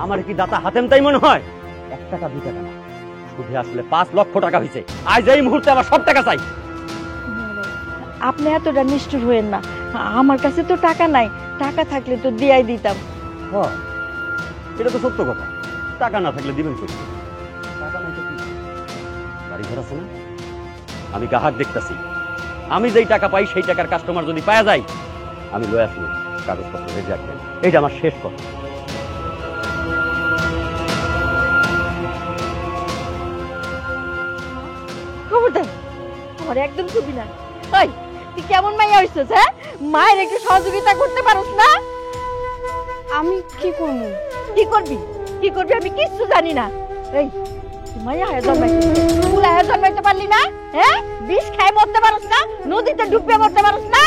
আমার কি দাতা হাতেম তাই মনে হয়? 1 টাকা 2 টাকা না, সুদে আসলে 5 লক্ষ টাকা হয়েছে। আজ এই মুহূর্তে আমার সব টাকা চাই। আপনি এতটা নিষ্ঠুর হয়েন না, আমার কাছে তো টাকা নাই, টাকা থাকলে তো দিয়াই দিতাম। হ্যাঁ, এটা তো সত্য কথা, টাকা না থাকলে দিবেন কই? টাকা নাই তো কি, বাড়ি ঘর আছে না? আমি গ্রাহক দেখতেছি, আমি যেই টাকা পাই সেই টাকার কাস্টমার যদি পাওয়া যায় আমি লয়ে আসবো, কাগজপত্র রেডি রাখবেন, এইটা আমার শেষ কথা। খবরদার, আমার একদম ছবি না। ওই তুই কেমন মাইয়া হইছিস? হ্যাঁ, মায়ের একটু সহযোগিতা করতে পারোস না? আমি কি করবো? কি করবি? কি করবি আমি কিচ্ছু জানি না। এই তুই মাইয়া হয়ে জন্মাইছিস, ফুলা হয়ে জন্মাইতে পারলি না? হ্যাঁ, বিষ খাই মরতে পারোস না? নদীতে ডুবে মরতে পারোস না?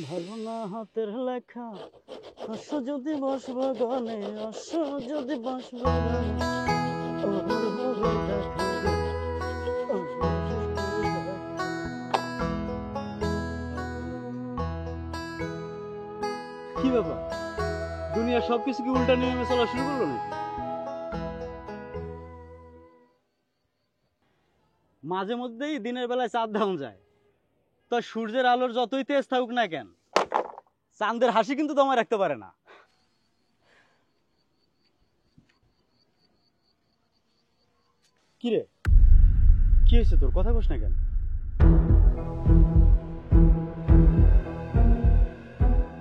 ভালো না হাতের লেখা, আসো যদি বাঁশবাগানে, আসো যদি বাঁশবাগানে। কি ব্যাপার, দুনিয়ার সবকিছু কি উল্টা নিয়মে চলা শুরু করলো নাকি? মাঝে মধ্যেই দিনের বেলায় চাঁদ ধাউন যায়, তো সূর্যের আলোর যতই তেজ থাকুক না কেন, চাঁদের হাসি কিন্তু দমায় রাখতে পারে না। কি রে, কি হয়েছে তোর? কথা কস না কেন?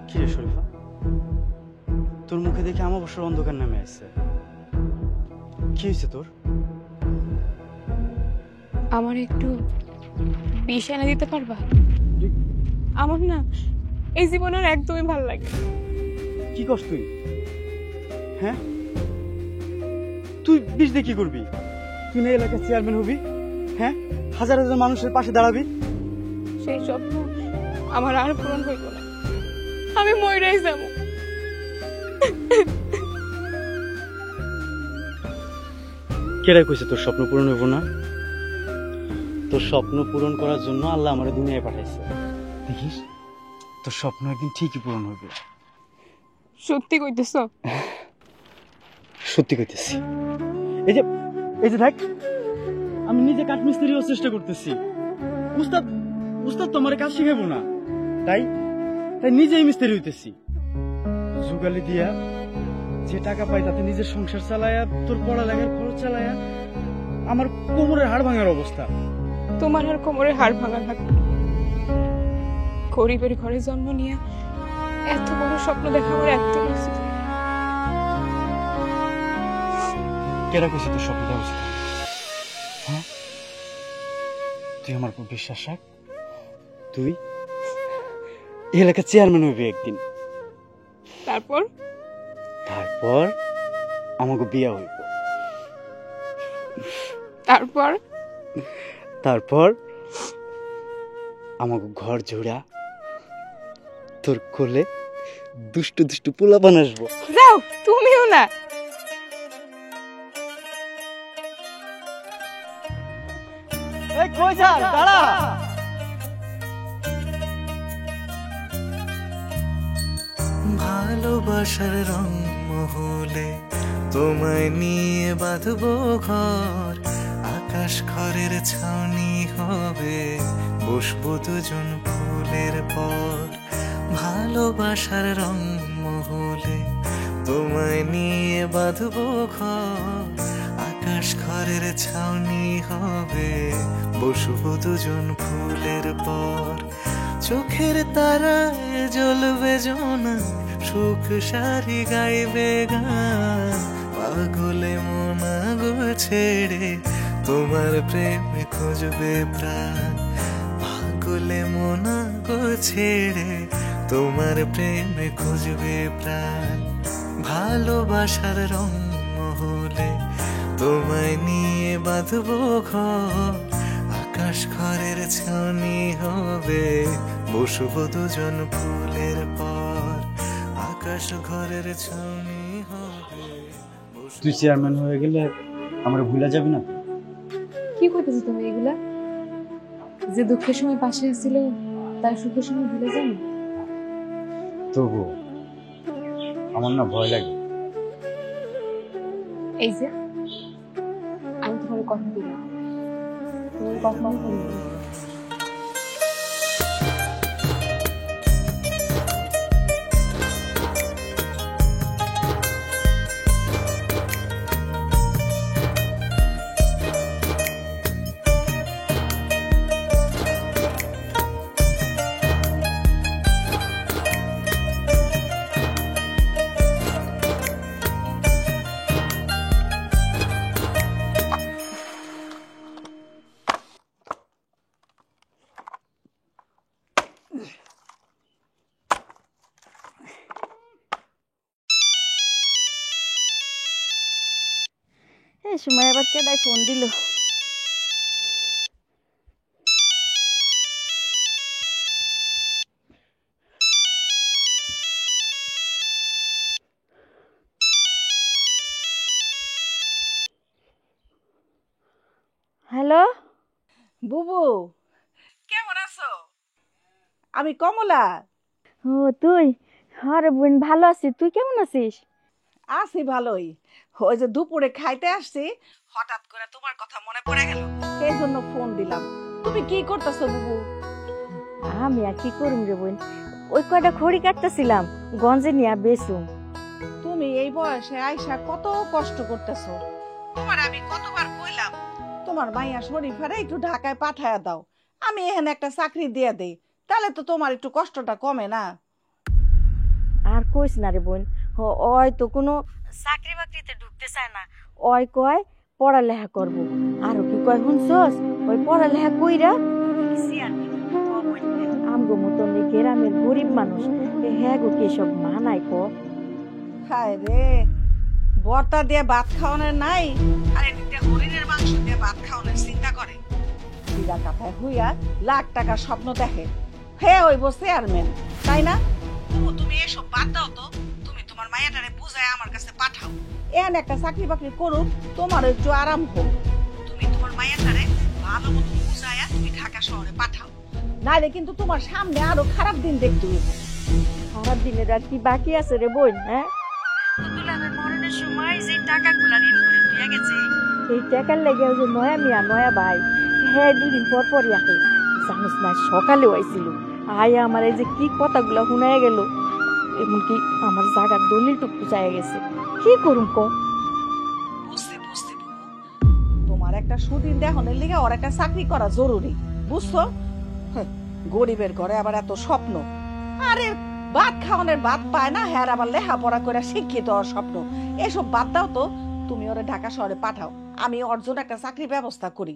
কি রে শরীফা, তোর মুখে দেখে আমাবস্যার অন্ধকার নামে আসছে। কি হয়েছে তোর? আমার একটু বিষ এনে দিতে পারবা? আমার না এই জীবন আর একদমই ভালো লাগে। কি করছ তুই? হ্যাঁ, তুই বিষ দিয়ে কি করবি? তুই না এলাকার চেয়ারম্যান হবি? হ্যাঁ, হাজার হাজার মানুষের পাশে দাঁড়াবি। সেই স্বপ্ন আমার আর পূরণ হইল না, আমি মইরাই যাবো। কেডা কইছে তোর স্বপ্ন পূরণ হইব না? তোর স্বপ্ন পূরণ করার জন্য আল্লাহ আমার দুনিয়ায় পাঠাইছে। দেখিস, তোর স্বপ্ন একদিন ঠিকই পূরণ হবে। সত্যি কইতেছ? সত্যি কইতেছি। এই যে দেখ, আমি নিজে কাঠমিস্ত্রি হওয়ার চেষ্টা করতেছি। উস্তাদ তো আমার কাজ শিখাবো না, তাই নিজেই মিস্ত্রি হইতেছি। জুগালি দিয়া যে টাকা পাই তাতে নিজের সংসার চালায়া, তোর পড়ালেখার খরচ চালায়া আমার কোমরের হাড় ভাঙার অবস্থা। তোমার আর কোমরের হাড় ভাঙা লাগবে? গরিবের ঘরে জন্ম নিয়ে এত বড় স্বপ্ন দেখা আমার একদম উচিত। কেডা কইছে তোর স্বপ্ন দেখা উচিত? হ্যাঁ, তুই আমার উপর বিশ্বাস রাখ, তুই এলাকার চেয়ারম্যান হইবি একদিন। তারপর আমাকে বিয়া হইব। তারপর আমাকে ঘর জোড়া, তোর কোলে দুষ্টু দুষ্টু পোলাপান আসবো। যাও, তুমিও না। কই যাস? দাঁড়া। ভালোবাসার রং মহলে তোমায় নিয়ে বাঁধবো ঘর, আকাশ খড়ের ছাউনি হবে, বসবো দুজন ফুলের পর। ভালোবাসার রং মহলে তোমায় নিয়ে বাঁধবো ঘর, আকাশ খড়ের ছাউনি হবে, বসবো দুজন ফুলের পর। চোখের তারায় জ্বলবে জোনা, সুখ সারি গাইবে গান, পাগলে মনা গো ছেড়ে তোমার প্রেমে খুঁজবে প্রাণ। পাগলে মনা গো ছেড়ে তোমার প্রেমে খুঁজবে প্রাণ। ভালোবাসার রং মহলে তোমায় নিয়ে বাঁধবো ঘর, আকাশ ঘরের ছাউনি হবে, বসবো দুজন ফুলের পর, আকাশ ঘরের ছাউনি হবে। তুই চেয়ারম্যান হয়ে গেলে আমরা ভুলে যাবি না তো? কি করতেছো তুমি এগুলা? যে দুঃখের সময় পাশে আসছিল তার সুখের সময় ভুলে যাও। তবু আমার না ভয় লাগে। এই যে আমি তোমার কথা দিলাম, তুমি কখনো বলবো না। এই সময় আবার কেডাই ফোন দিল? হ্যালো বুবু, কেমন আছো? আমি কমলা। ও তুই? আরে বোন ভালো আছি, তুই কেমন আছিস? আছি ভালোই। ওই যে দুপুরে খাইতে আসছি, হঠাৎ করে তোমার কথা মনে পড়ে গেল, এই জন্য ফোন দিলাম। তুমি কি করতেছো বুবু? আমি আর কি করুম রে বোন, ওই কয়টা খড়ি কাটতেছিলাম, গঞ্জে নিয়ে বেচুম। তুমি এই বয়সে আইসা কত কষ্ট করতেছো। তোমার আমি কতবার কইলাম তোমার মাইয়া শরীফারে একটু ঢাকায় পাঠায়া দাও, আমি এখানে একটা চাকরি দিয়ে দেই, তাহলে তো তোমার একটু কষ্টটা কমে না। আর কইস না রে বোন, ওই তো কোনো চাকরি বাকরিতে ঢুকতে চায় না, ওই কয় পড়ালেখা করব। আরো কি কয় শুনছস, ওই পড়ালেখা কইরা আমগো মতন এই গ্রামের গরিব মানুষ, হ্যাঁ গো কি সব মানায় ক? হায় রে, বর্তা দিয়ে ভাত খাওয়ানোর নাই, আর এদিকে হরিণের মাংস দিয়ে ভাত খাওয়ানোর চিন্তা করে। বিরা কাথায় হইয়া লাখ টাকার স্বপ্ন দেখে, হে হইব চেয়ারম্যান, তাই না? তুমি এসব বাদ দাও তো, তুমি তোমার মাইয়াটারে বুঝায় আমার কাছে পাঠাও, এন একটা চাকরি বাকরি করুক, তোমার একটু আরাম হোক। তুমি তোমার মাইয়াটারে ভালো মতো বুঝায়া তুমি ঢাকা শহরে পাঠাও, নাইলে কিন্তু তোমার সামনে আরো খারাপ দিন দেখতে হইব। খারাপ দিনের আর কি বাকি আছে রে বোন? হ্যাঁ, দুলামের মরণের সময় যে টাকাগুলা ঋণ করে দিয়ে গেছে, এই টাকার লেগে ওই যে নয়া ভাই, হ্যাঁ দুদিন পর পরই আসে। জানিস না, সকালেও আইছিল, আয় আমার এই যে কি কথাগুলা শুনায় গেল, এমনকি আমার জায়গার দলিলটুকু চাইয়া গেছে। কি করুম ক? বুঝতে বুঝতে তোমার একটা সুদিন দেহনের লিগে ওর একটা চাকরি করা জরুরি, বুঝছো? গরিবের ঘরে আবার এত স্বপ্ন, আরে ভাত খাওয়ানোর ভাত পায় না, হ্যাঁ আবার লেখাপড়া করে শিক্ষিত হওয়ার স্বপ্ন। এসব বাদ দাও তো, তুমি ওরে ঢাকা শহরে পাঠাও, আমি ওর জন্য একটা চাকরির ব্যবস্থা করি।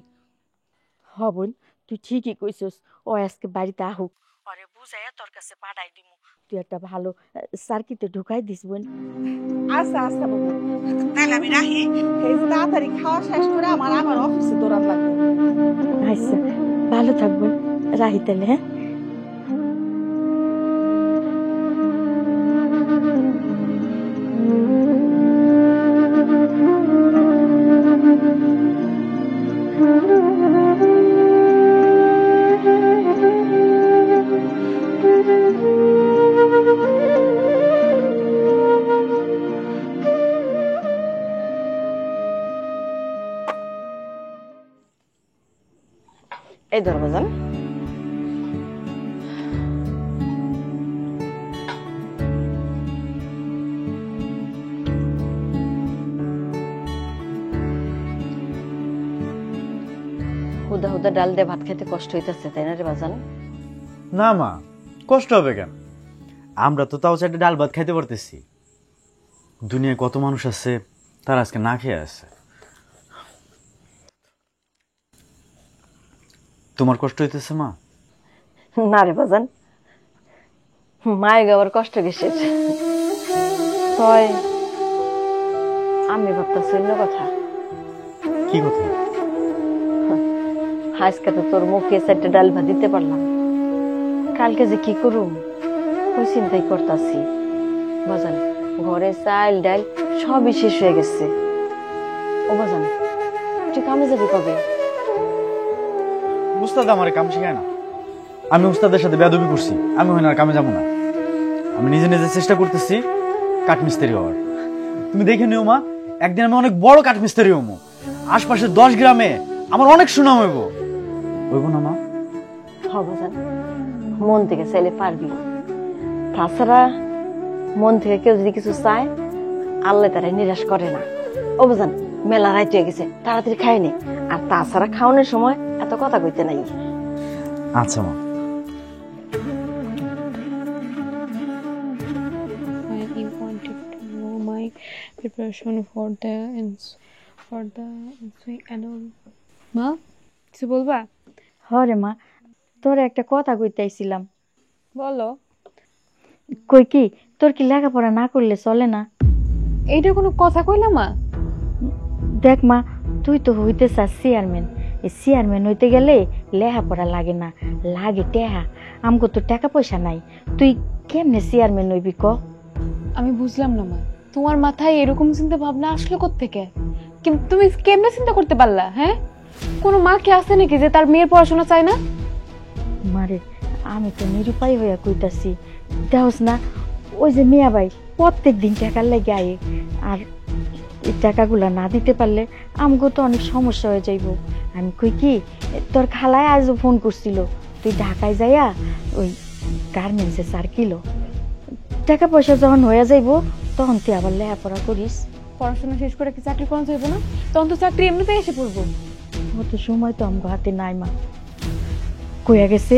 হ বোন, তুই ঠিকই কইছস, ও আজকে বাড়িতে আহুক, ওরে বুঝাইয়া তোর কাছে পাঠাই দিমু, তুই একটা ভালো সার্কিটে ঢুকাই দিস বোন। আচ্ছা আচ্ছা বাবু, তাহলে আমি রাখি, এই যে তাড়াতাড়ি খাওয়া শেষ করে আমার অফিসে দৌড়ান লাগবে। আচ্ছা, ভালো থাকবেন, রাহি তাহলে। হ্যাঁ, এই ধর বাজান। হুদা হুদা ডাল দিয়ে ভাত খেতে কষ্ট হইতেছে, তাই না রে বাজান? না মা, কষ্ট হবে কেন? আমরা তো তাও চারটে ডাল ভাত খাইতে পারতেছি। দুনিয়ায় কত মানুষ আছে তারা আজকে না খেয়ে আছে। তোমার কষ্ট হইতেছে মা? না রে বাজান, মায়ের গাবার কষ্ট গেছে, তয় আমি ভাবতেছি অন্য কথা। কি কথা? আজকে তো তোর মুখে চারটে ডাল ভাত দিতে পারলাম, কালকে যে কি করুম ওই চিন্তাই করতাছি। বাজান ঘরে চাল ডাল সবই শেষ হয়ে গেছে। ও বাজান তুই কামে যাবি কবে? উস্তাদ আমার কাম শেখায় না। আমি উস্তাদের সাথে বেয়াদবি করছি, আমি ওখানে আর কামে যাবো না। আমি নিজে নিজে চেষ্টা করতেছি কাঠমিস্ত্রি হওয়ার। তুমি দেখে নিও মা, একদিন আমি অনেক বড় কাঠমিস্ত্রি হবো। আশপাশের 10 গ্রামে আমার অনেক সুনাম হইব। হইব না মা? হ বাজান, মন থেকে চাইলে পারবি। তাছাড়া মন থেকে কেউ যদি কিছু চায় আল্লাহ তারা নিরাশ করে না। ও বাজান মেলা রাইত হয়ে গেছে, তাড়াতাড়ি খাই নে। আর তাছাড়া খাওয়ানোর সময় এত কথা কইতে নাই। আচ্ছা মা। I wanted to know my preparation for the annual. মা কিছু বলবা? হরে মা, তোর একটা কথা কইতেছিলাম। বলো। কই কি তোর কি লেখাপড়া না করলে চলে না? এইটা কোনো কথা কইলা মা? দেখ মা, তুই তো হইতে চাস চেয়ারম্যান। এই চেয়ারম্যান হইতে গেলে লেখাপড়া লাগে না, লাগে টেহা। আমগো তো টাকা পয়সা নাই, তুই কেমনে চেয়ারম্যান হইবি ক? আমি বুঝলাম না মা, তোমার মাথায় এরকম চিন্তা ভাবনা আসলো কোত্থেকে? তুমি কেমনে চিন্তা করতে পারলা? হ্যাঁ, কোনো মা কি আছে নাকি যে তার মেয়ের পড়াশোনা চায় না? মারে আমি তো নিরুপায় হইয়া কইতাছি। দেহস না ওই যে মিয়া ভাই প্রত্যেক দিন টাকার লাগে আয়ে, আর এই টাকাগুলা না দিতে পারলে আমগো তো অনেক সমস্যা হয়ে যাইব। আমি কই কি তোর খালায় আজও ফোন করছিল, তুই ঢাকায় যাইয়া ওই গার্মেন্টসে সার্কিলো টাকা পয়সা যখন হয়ে যাইব তখন তুই আবার লেখাপড়া করিস। পড়াশোনা শেষ করে কি চাকরি করা যাইব না? তখন তো চাকরি এমনিতেই এসে পড়বো। অত সময় তো আমগো হাতে নাই মা। কইয়া গেছে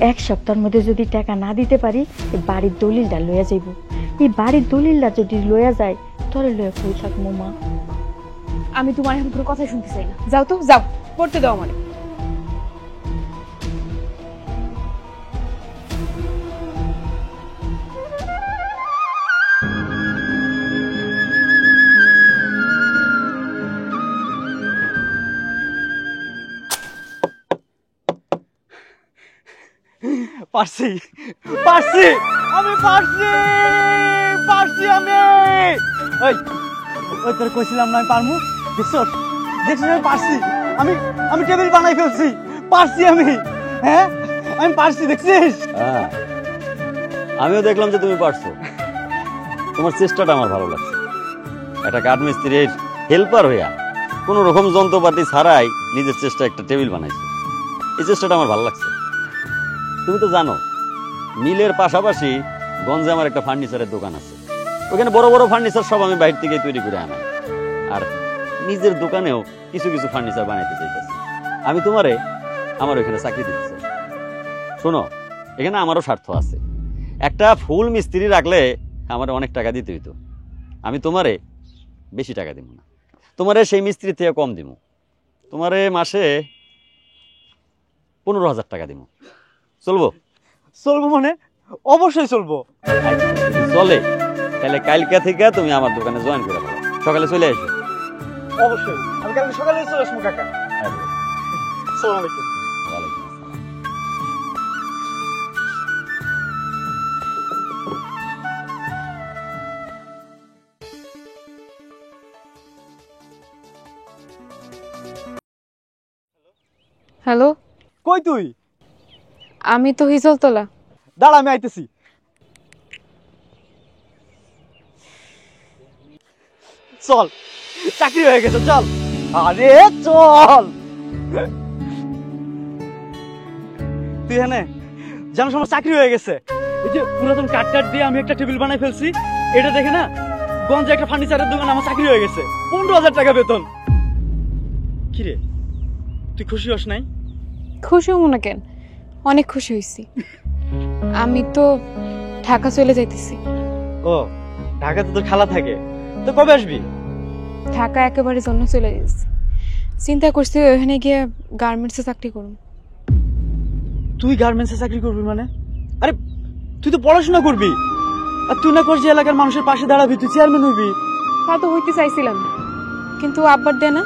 1 সপ্তাহের মধ্যে যদি টাকা না দিতে পারি এই বাড়ির দলিলটা লইয়া যাইব। এই বাড়ির দলিলটা যদি লইয়া যায় তোরে লইয়া কই থাকবো মা? আমি তোমার এখন কোনো কথাই শুনতে চাই না। যাও তো যাও, পড়তে দাও আমারে। পারছি, পারছি, আমি পারছি, পারছি আমি। ওই ওই তোর কইছিলাম না আমি পারমু? দেখছস, দেখছস আমি পারছি। আমি আমি টেবিল বানাই ফেলছি, পারছি আমি। হ্যাঁ আমি পারছি, দেখছিস? হ্যাঁ, আমিও দেখলাম যে তুমি পারছো। তোমার চেষ্টাটা আমার ভালো লাগছে। একটা কাঠমিস্ত্রির হেল্পার হইয়া কোনো রকম যন্ত্রপাতি ছাড়াই নিজের চেষ্টা একটা টেবিল বানাইছে, এই চেষ্টাটা আমার ভালো লাগছে। তুমি তো জানো মিলের পাশাপাশি গঞ্জে আমার একটা ফার্নিচারের দোকান আছে। ওখানে বড় বড় ফার্নিচার সব আমি বাইরে থেকে তৈরি করে আনাই, আর নিজের দোকানেও কিছু কিছু ফার্নিচার বানাইতে চাইতেছি। আমি তোমারে আমার ওইখানে চাকরি দিতে চাই। শোনো, এখানে আমারও স্বার্থ আছে। একটা ফুল মিস্ত্রি রাখলে আমার অনেক টাকা দিতে হইতো, আমি তোমারে বেশি টাকা দিব না, তোমারে সেই মিস্ত্রি থেকে কম দিব। তোমারে মাসে 15,000 টাকা দিব। চলবো? চলবো মানে অবশ্যই চলবো। চলে তাহলে কালকে থেকে তুমি আমার দোকানে জয়েন করে দাও, সকালে চলে এসো। অবশ্যই আমি কালকে সকালে চলে আসবো কাকা। আসসালামু আলাইকুম। ওয়ালাইকুম আসসালাম। হ্যালো, কই তুই? আমি তো হিজলতলা। দাঁড়া আমি আইতেছি। চল, চাকরি হয়ে গেছে, চল। আরে চল। তুই এখানে জানো আমার চাকরি হয়ে গেছে। এই যে পুরাতন কাঠ কাঠ দিয়ে আমি একটা টেবিল বানাই ফেলছি, এটা দেখে না গঞ্জে একটা ফার্নিচারের দোকান আমার চাকরি হয়ে গেছে। 15,000 টাকা বেতন। কিরে তুই খুশি হস নাই? খুশি হবো না কেন, অনেক খুশি হয়েছি। আমি তো ঢাকা চলে যাইতেছি। ও, ঢাকাতে তো খালা থাকে, তো কবে আসবি? ঢাকা একেবারে জন্য চলে যাচ্ছি। চিন্তা করছি ওখানে গিয়ে গার্মেন্টসে চাকরি করব। তুই গার্মেন্টসে চাকরি করবি মানে? আরে তুই তো পড়াশোনা করবি, আর তুই না করছি এলাকার মানুষের পাশে দাঁড়াবি, তুই চেয়ারম্যান হইবি। তা তো হইতে চাইছিলাম, কিন্তু আব্বার দে না,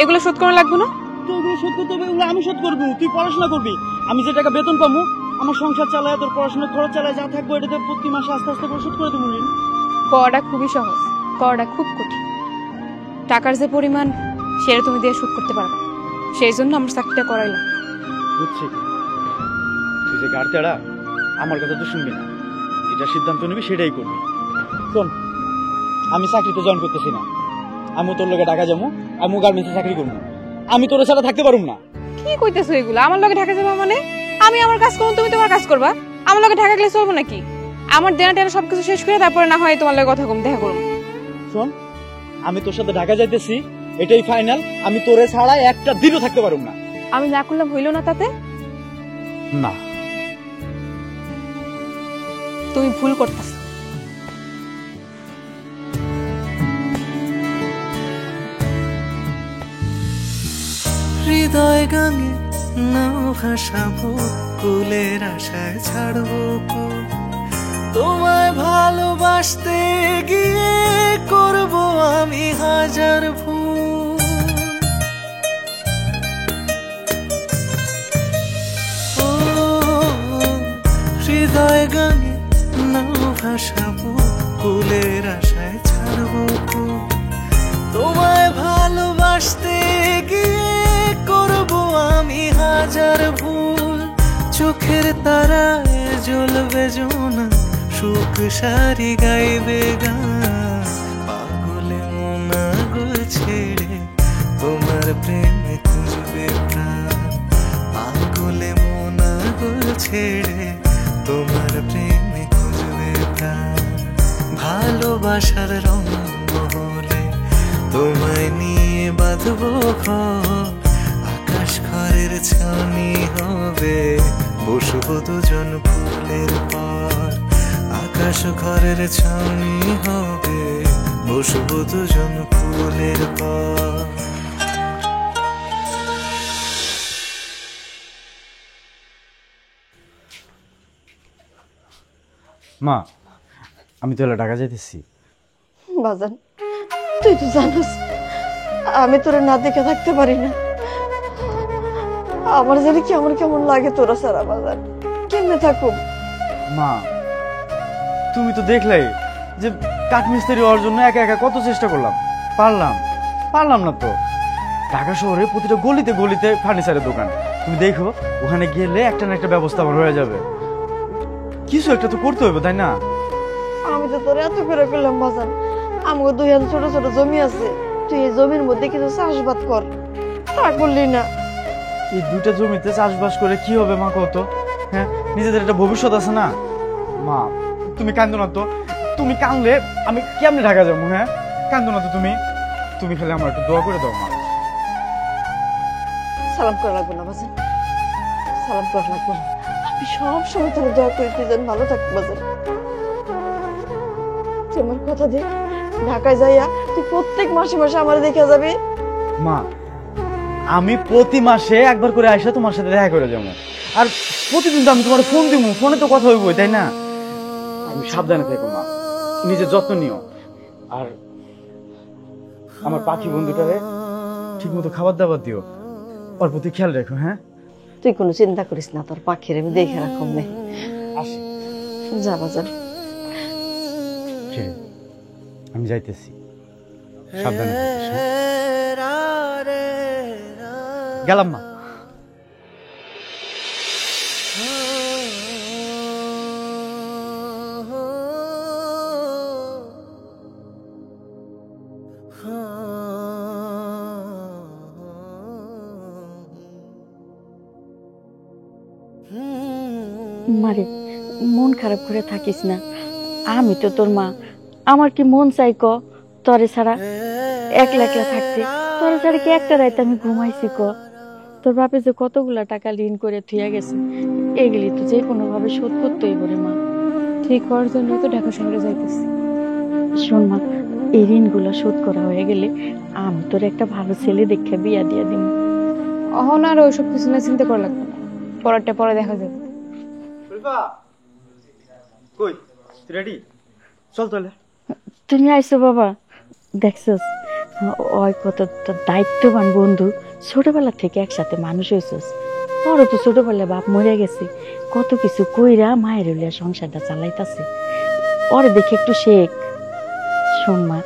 এগুলো শোধ করা লাগবে না? তো ওগুলো শোধ করতে হবে, ওগুলো আমি শোধ করবো, তুই পড়াশোনা করবি। আমি যে টাকা বেতন পাবো আমার সংসার চালায়, তোর পড়াশোনার খরচ চালায়, যা থাকবো এটাতে প্রতি মাসে আস্তে আস্তে করে শোধ করে দেবো ঋণ। করাটা খুবই সহজ, করাটা খুব কঠিন। টাকার যে পরিমাণ সেটা তুমি দিয়ে শোধ করতে পারবে, সেই জন্য আমার চাকরিটা করাইলাম। বুঝছি, তুই যে গাড়তেড়া, আমার কথা তো শুনবি না, যেটা সিদ্ধান্ত নিবি সেটাই করবি। শোন, আমি চাকরিতে জয়েন করতেছি না, আমি তোর লোকে ঢাকা যাবো, আমি গার্মেন্টসে চাকরি করবো, আমি তোর ছাড়া থাকতে পারবো না। কি কইতেছো এগুলো? আমার লগে ঢাকা যাবা মানে? আমি আমার কাজ করব, তুমি তোমার কাজ করবা। আমার লগে ঢাকা গেলে চলবো নাকি? আমার দেনা টেনা সবকিছু শেষ করে তারপরে না হয় তোমার লগে কথা কম দেখা করবো। শোন, আমি তোর সাথে ঢাকা যাইতেছি, এটাই ফাইনাল। আমি তোরে ছাড়া একটা দিনও থাকতে পারবো না। আমি না করলাম হইল না তাতে? না, তুমি ভুল করতেছো। হৃদয় গাঙে নাও ভাসাবো, কুলের আশায় ছাড়বো কুল। তোমায় ভালোবাসতে গিয়ে করব আমি হাজার ভুল। ও হৃদয় গাঙে নাও ভাসাবো, কুলের আশায় ছাড়বো কুল। তোমায় ভালোবাসতে গিয়ে করব আমি হাজার ভুল। চোখের তারায় জ্বলবে জোনা, সুখ সারি গাইবে গান। পাগলে মনা গুল ছেড়ে তোমার প্রেমে খুঁজবে প্রাণ। পাগলে মনা গুল ছেড়ে তোমার প্রেমে খুঁজবে প্রাণ। ভালোবাসার রঙ হলে তোমায় নিয়ে বাঁধবো ঘর। আকাশ ঘরের ছাউনি হবে, বসবো দুজন ফুলের পর। আকাশ ঘরের ছাউনি হবে, বসবো দুজন ফুলের পর। মা, আমি তো এলা ঢাকা যাইতেছি। বাজান, তুই তো জানোস আমি তোরে না দেখে থাকতে পারি না। আমার জানি কেমন কেমন লাগে তোরা সারা। বাজান, কেমনে থাকুম? মা, তুমি তো দেখলাই যে কাঠমিস্ত্রি হওয়ার জন্য একা একা কত চেষ্টা করলাম, পারলাম না তো। ঢাকা শহরে প্রতিটা গলিতে গলিতে ফার্নিচারের দোকান, তুমি দেখো ওখানে গেলে একটা না একটা ব্যবস্থা আমার হয়ে যাবে। কিছু একটা তো করতে হবে, তাই না? আমি তো তোর এত করে করলাম বাজান, আমাকে দুই হাত ছোট ছোট জমি আছে, তুই এই জমির মধ্যে কিছু চাষবাদ কর। তা করলি না। এই দুইটা জমিতে চাষবাস করে কি হবে মা, কত? হ্যাঁ, নিজেদের একটা ভবিষ্যৎ আছে না। মা, তুমি কান্দো না তো, তুমি কানলে আমি কেমনে ঢাকা যাবো? হ্যাঁ, কান্দো না তো তুমি খালি আমার একটু দোয়া করে দাও মা। সালাম করা লাগবে না বাজান, সালাম করা লাগবে না। আমি সব সময় তোর দোয়া করি তুই যেন ভালো থাকতে বাজান। তোমার কথা দে, ঢাকায় যাইয়া তুই প্রত্যেক মাসে মাসে আমার দেখে যাবি। মা, আমি প্রতি মাসে একবার করে আইসা তোমার সাথে দেখা করে যাবো, আর প্রতিদিন তো আমি তোমার ফোন দিব, ফোনে তো কথা হইবই, তাই না? আমি সাবধানে থেকো মা, নিজের যত্ন নিও, আর আমার পাখি বন্ধুটারে ঠিক মতো খাবার দাবার দিও, ওর প্রতি খেয়াল রেখো। হ্যাঁ, তুই কোনো চিন্তা করিস না, তোর পাখির আমি দেখে রাখুম নে। আসি। যা বাজান। ঠিক আছে, আমি যাইতেছি, সাবধানে থাকিস, হ্যাঁ? গেলাম মা। মারে, মন খারাপ করে থাকিস না, আমি তো তোর মা। আমার কি মন চাই ক তরে ছাড়া একলা একলা থাকতে? তরে ছাড়া কি একটা রাত আমি ঘুমাইছি ক? তোর বাপে যে কতগুলা টাকা ঋণ করে থুয়া গেছে, এগুলি তো যে কোনো ভাবে শোধ করতে হইব রে মা। ঠিক হওয়ার জন্য তো ঢাকা শহরে যাইতেছি। শোন মা, এই ঋণগুলো শোধ করা হয়ে গেলে আমি তোর একটা ভালো ছেলে দেখে বিয়া দিয়া দিব। অহন আর ওইসব কিছু না চিন্তা করা লাগবে না, পরেরটা পরে দেখা যাবে। কই, রেডি? চল তাহলে। তুমি আইসো বাবা, দেখছস ওই কত দায়িত্ববান বন্ধু, ছোটবেলা থেকে একসাথে মানুষ হয়েছিস। ওরও তো ছোটবেলায় বাপ মরে গেছে, কত কিছু কইরা মায়ের হইয়া সংসারটা চালাইতাছে। ওরে দেখে একটু শেখ। শোন মা,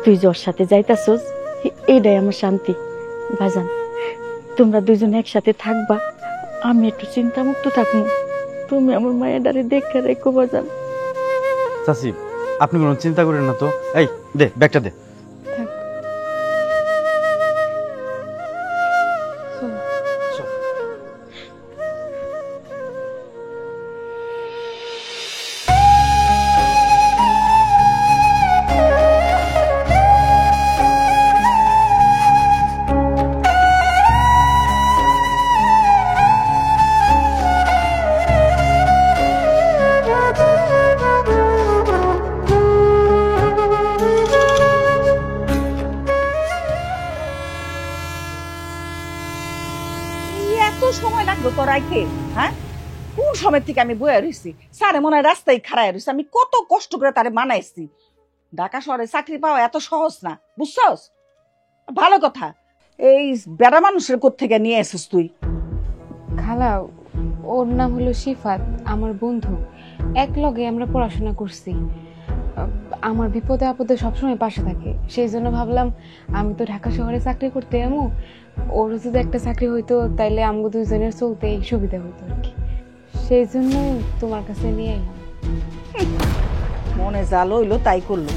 তুই যার সাথে যাইতাছস এইটাই আমার শান্তি। বাজান, তোমরা দুজন একসাথে থাকবা, আমি একটু চিন্তামুক্ত থাকবো। তুমি আমার মায়ের ডারে দেখে রেখো বাজান। চাচি, আপনি কোনো চিন্তা করেন না তো। এই দে ব্যাগটা দে। এত সময় লাগলো তোর আইতে? হ্যাঁ, কোন সময় থেকে আমি বয়ে রয়েছি, স্যারে মনে হয় রাস্তায় খাড়ায় রয়েছে। আমি কত কষ্ট করে তারে মানাইছি। ঢাকা শহরে চাকরি পাওয়া এত সহজ না, বুঝছস? ভালো কথা, এই বেড়া মানুষের কোত্থেকে নিয়ে এসেছিস তুই? খালা, ওর নাম হলো শিফাত, আমার বন্ধু। এক লগে আমরা পড়াশোনা করছি। আমার বিপদে আপদে সবসময় পাশে থাকে। সেই জন্য ভাবলাম, আমি তো ঢাকা শহরে চাকরি করতে এমন, ওর যদি একটা চাকরি হইতো তাইলে আমগো দুইজনের চলতে সুবিধা হইতো আর কি। সেই জন্য তোমার কাছে নিয়ে এলাম। মনে যা লইলো তাই করলো।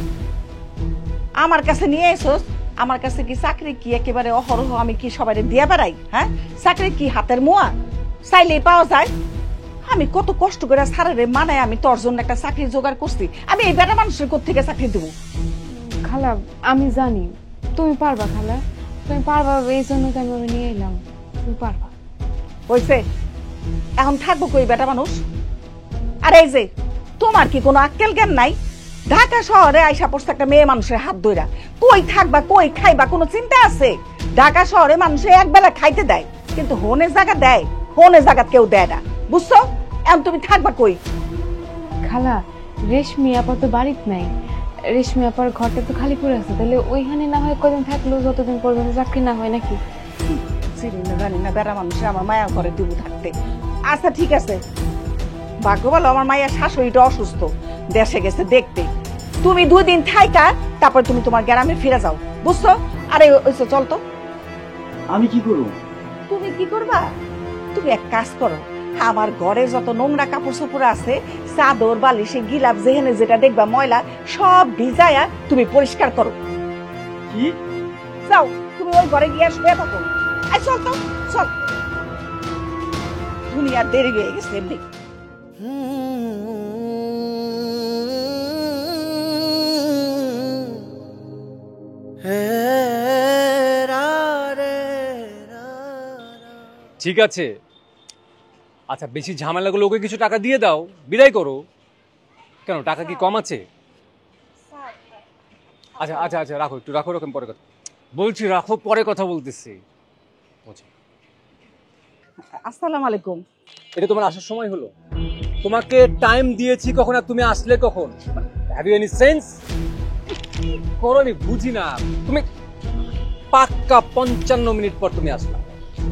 আমার কাছে নিয়ে এসোস? আমার কাছে কি চাকরি কি একেবারে অহরহ আমি কি সবাই দিয়ে বেড়াই? হ্যাঁ, চাকরি কি হাতের মোয়া? চাইলেই পাওয়া যায়? আমি কত কষ্ট করে সারারে মানায় আমি তোর জন্য একটা চাকরি জোগাড় করছি। আমি এই বেড়া মানুষের কোত্থেকে চাকরি দেবো? খালা, আমি জানি তুমি পারবা। খালা, তুমি পারবা, এই জন্য তো আমি ওরে নিয়ে এলাম। তুমি পারবা। হইছে, এখন থাকবো কই বেটা মানুষ? আর এই যে, তোমার কি কোনো আক্কেল জ্ঞান নাই? ঢাকা শহরে আইসা পড়ছে একটা মেয়ে মানুষের হাত ধইরা। কই থাকবা, কই খাইবা, কোনো চিন্তা আছে? ঢাকা শহরে মানুষে একবেলা খাইতে দেয়, কিন্তু হোনে জায়গা দেয়? হোনে জায়গা কেউ দেয় না, বুঝছো? এখন তুমি থাকবা কই? খালা, রেশমি আপা তো বাড়িতে নাই। রেশমি আপার ঘরটা তো খালি পড়ে আছে, তাহলে ওইখানে না হয় কদিন থাকলো, যতদিন পর্যন্ত চাকরি না হয় নাকি। চিনি না জানি না, বেড়া মানুষের আমার মায়া ঘরে দিব থাকতে। আচ্ছা ঠিক আছে, ভাগ্য ভালো আমার মায়ের শাশুড়িটা অসুস্থ, দেশে গেছে দেখতে। তুমি 2 দিন থাইকা তারপর তুমি তোমার গ্রামে ফিরে যাও, বুঝছো? আরে ওইসো, চল তো। আমি কি করব? তুমি কি করবা? তুমি এক কাজ করো, আমার ঘরে যত নোংরা কাপড় চোপড় আছে, চাদর বালিশে গিলাপ যেখানে যেটা দেখবা ময়লা, সব ভিজায়া তুমি পরিষ্কার করো। কি? যাও, তুমি ওই ঘরে গিয়ে শুয়ে থাকো। এই চল তো, চল। দুনিয়ার দেরি হয়ে গেছে এমনি। ঠিক আছে, আচ্ছা বেশি ঝামেলাগুলো ওকে কিছু টাকা দিয়ে দাও, বিদায় করো। কেন, টাকা কি কম আছে? আচ্ছা আচ্ছা আচ্ছা, রাখো, একটু রাখো, রকম পরে কথা বলছি, রাখো, পরে কথা বলতেছি। আসসালামু আলাইকুম। এটা তোমার আসার সময় হলো? তোমাকে টাইম দিয়েছি কখন, আর তুমি আসলে কখন? Have you any sense? করো, আমি বুঝি না। তুমি পাক্কা 55 মিনিট পর তুমি আসলা,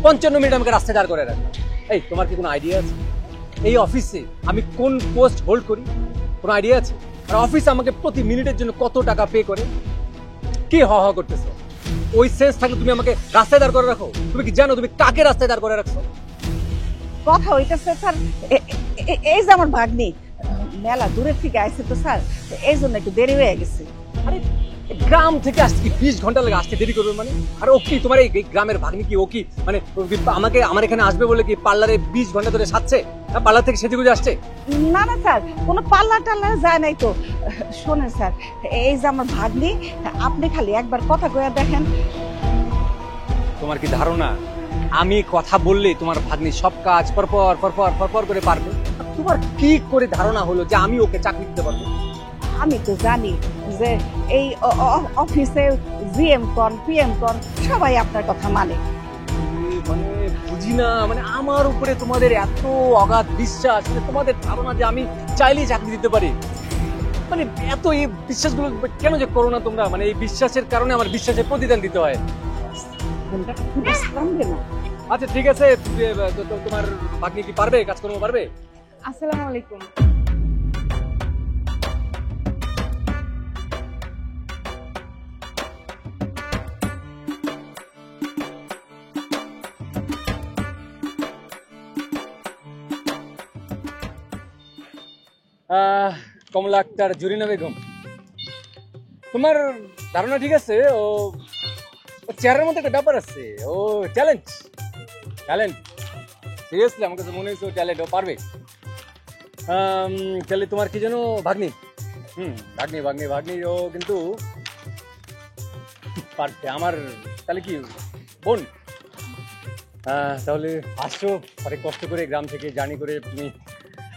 55 মিনিট আমাকে রাস্তায় দাঁড় করে রাখলাম। এই, তোমার কি কোনো আইডিয়া আছে এই অফিসে আমি কোন পোস্ট হোল্ড করি? কোনো আইডিয়া আছে? আর অফিসে আমাকে প্রতি মিনিটের জন্য কত টাকা পে করে? কি হ হ করতেছো? ওই সেন্স থাকলে তুমি আমাকে রাস্তায় দাঁড় করে রাখো। তুমি কি জানো তুমি কাকে রাস্তায় দাঁড় করে রাখছো? কথা হইতেছে স্যার, এই যে আমার ভাগ্নি মেলা দূরের থেকে আইছে তো স্যার, এই জন্য একটু দেরি হয়ে গেছে। আরে গ্রাম থেকে আসতে কি 20 ঘন্টা লাগে? আসতে দেরি করবে মানে? আর ও কি তোমার এই গ্রামের ভাগ্নি কি? ও কি মানে আমাকে আমার এখানে আসবে বলে কি পার্লারে 20 ঘন্টা ধরে সাজছে? পার্লার থেকে সেজে গুজে আসছে? না না স্যার, কোনো পাল্লা টাল্লা যায় নাই তো। শোনেন স্যার, এই যে আমার ভাগ্নি, আপনি খালি একবার কথা কইয়া দেখেন। তোমার কি ধারণা আমি কথা বললে তোমার ভাগ্নি সব কাজ পরপর করে পারবে? তোমার কি করে ধারণা হলো যে আমি ওকে চাকরি দিতে পারবো? আমি তো জানি যে এই অফিসে জিএম কন, পিএম কন, সবাই আপনার কথা মানে। মানে বুঝি না, মানে আমার উপরে তোমাদের এত অগাধ বিশ্বাস, তোমাদের ধারণা যে আমি চাইলেই চাকরি দিতে পারি। মানে এত এই বিশ্বাসগুলো কেন যে করো না তোমরা? মানে এই বিশ্বাসের কারণে আমার বিশ্বাসের প্রতিদান দিতে হয়। আচ্ছা ঠিক আছে, তোমার ভাগ্নি কি পারবে, কাজকর্ম পারবে? আসসালামু আলাইকুম। কমলা আক্তার, জরিনা বেগম, তোমার ধারণা ঠিক আছে? ও চেহারার মধ্যে একটা ব্যাপার আছে, ও ট্যালেন্ট সিরিয়াসলি আমার কাছে মনে হয়েছে ও ট্যালেন্ট, ও পারবে। তাহলে তোমার কি যেন ভাগ্নি? ভাগ্নি ও কিন্তু পারবে আমার। তাহলে কি বোন? তাহলে আসছো অনেক কষ্ট করে গ্রাম থেকে জার্নি করে তুমি।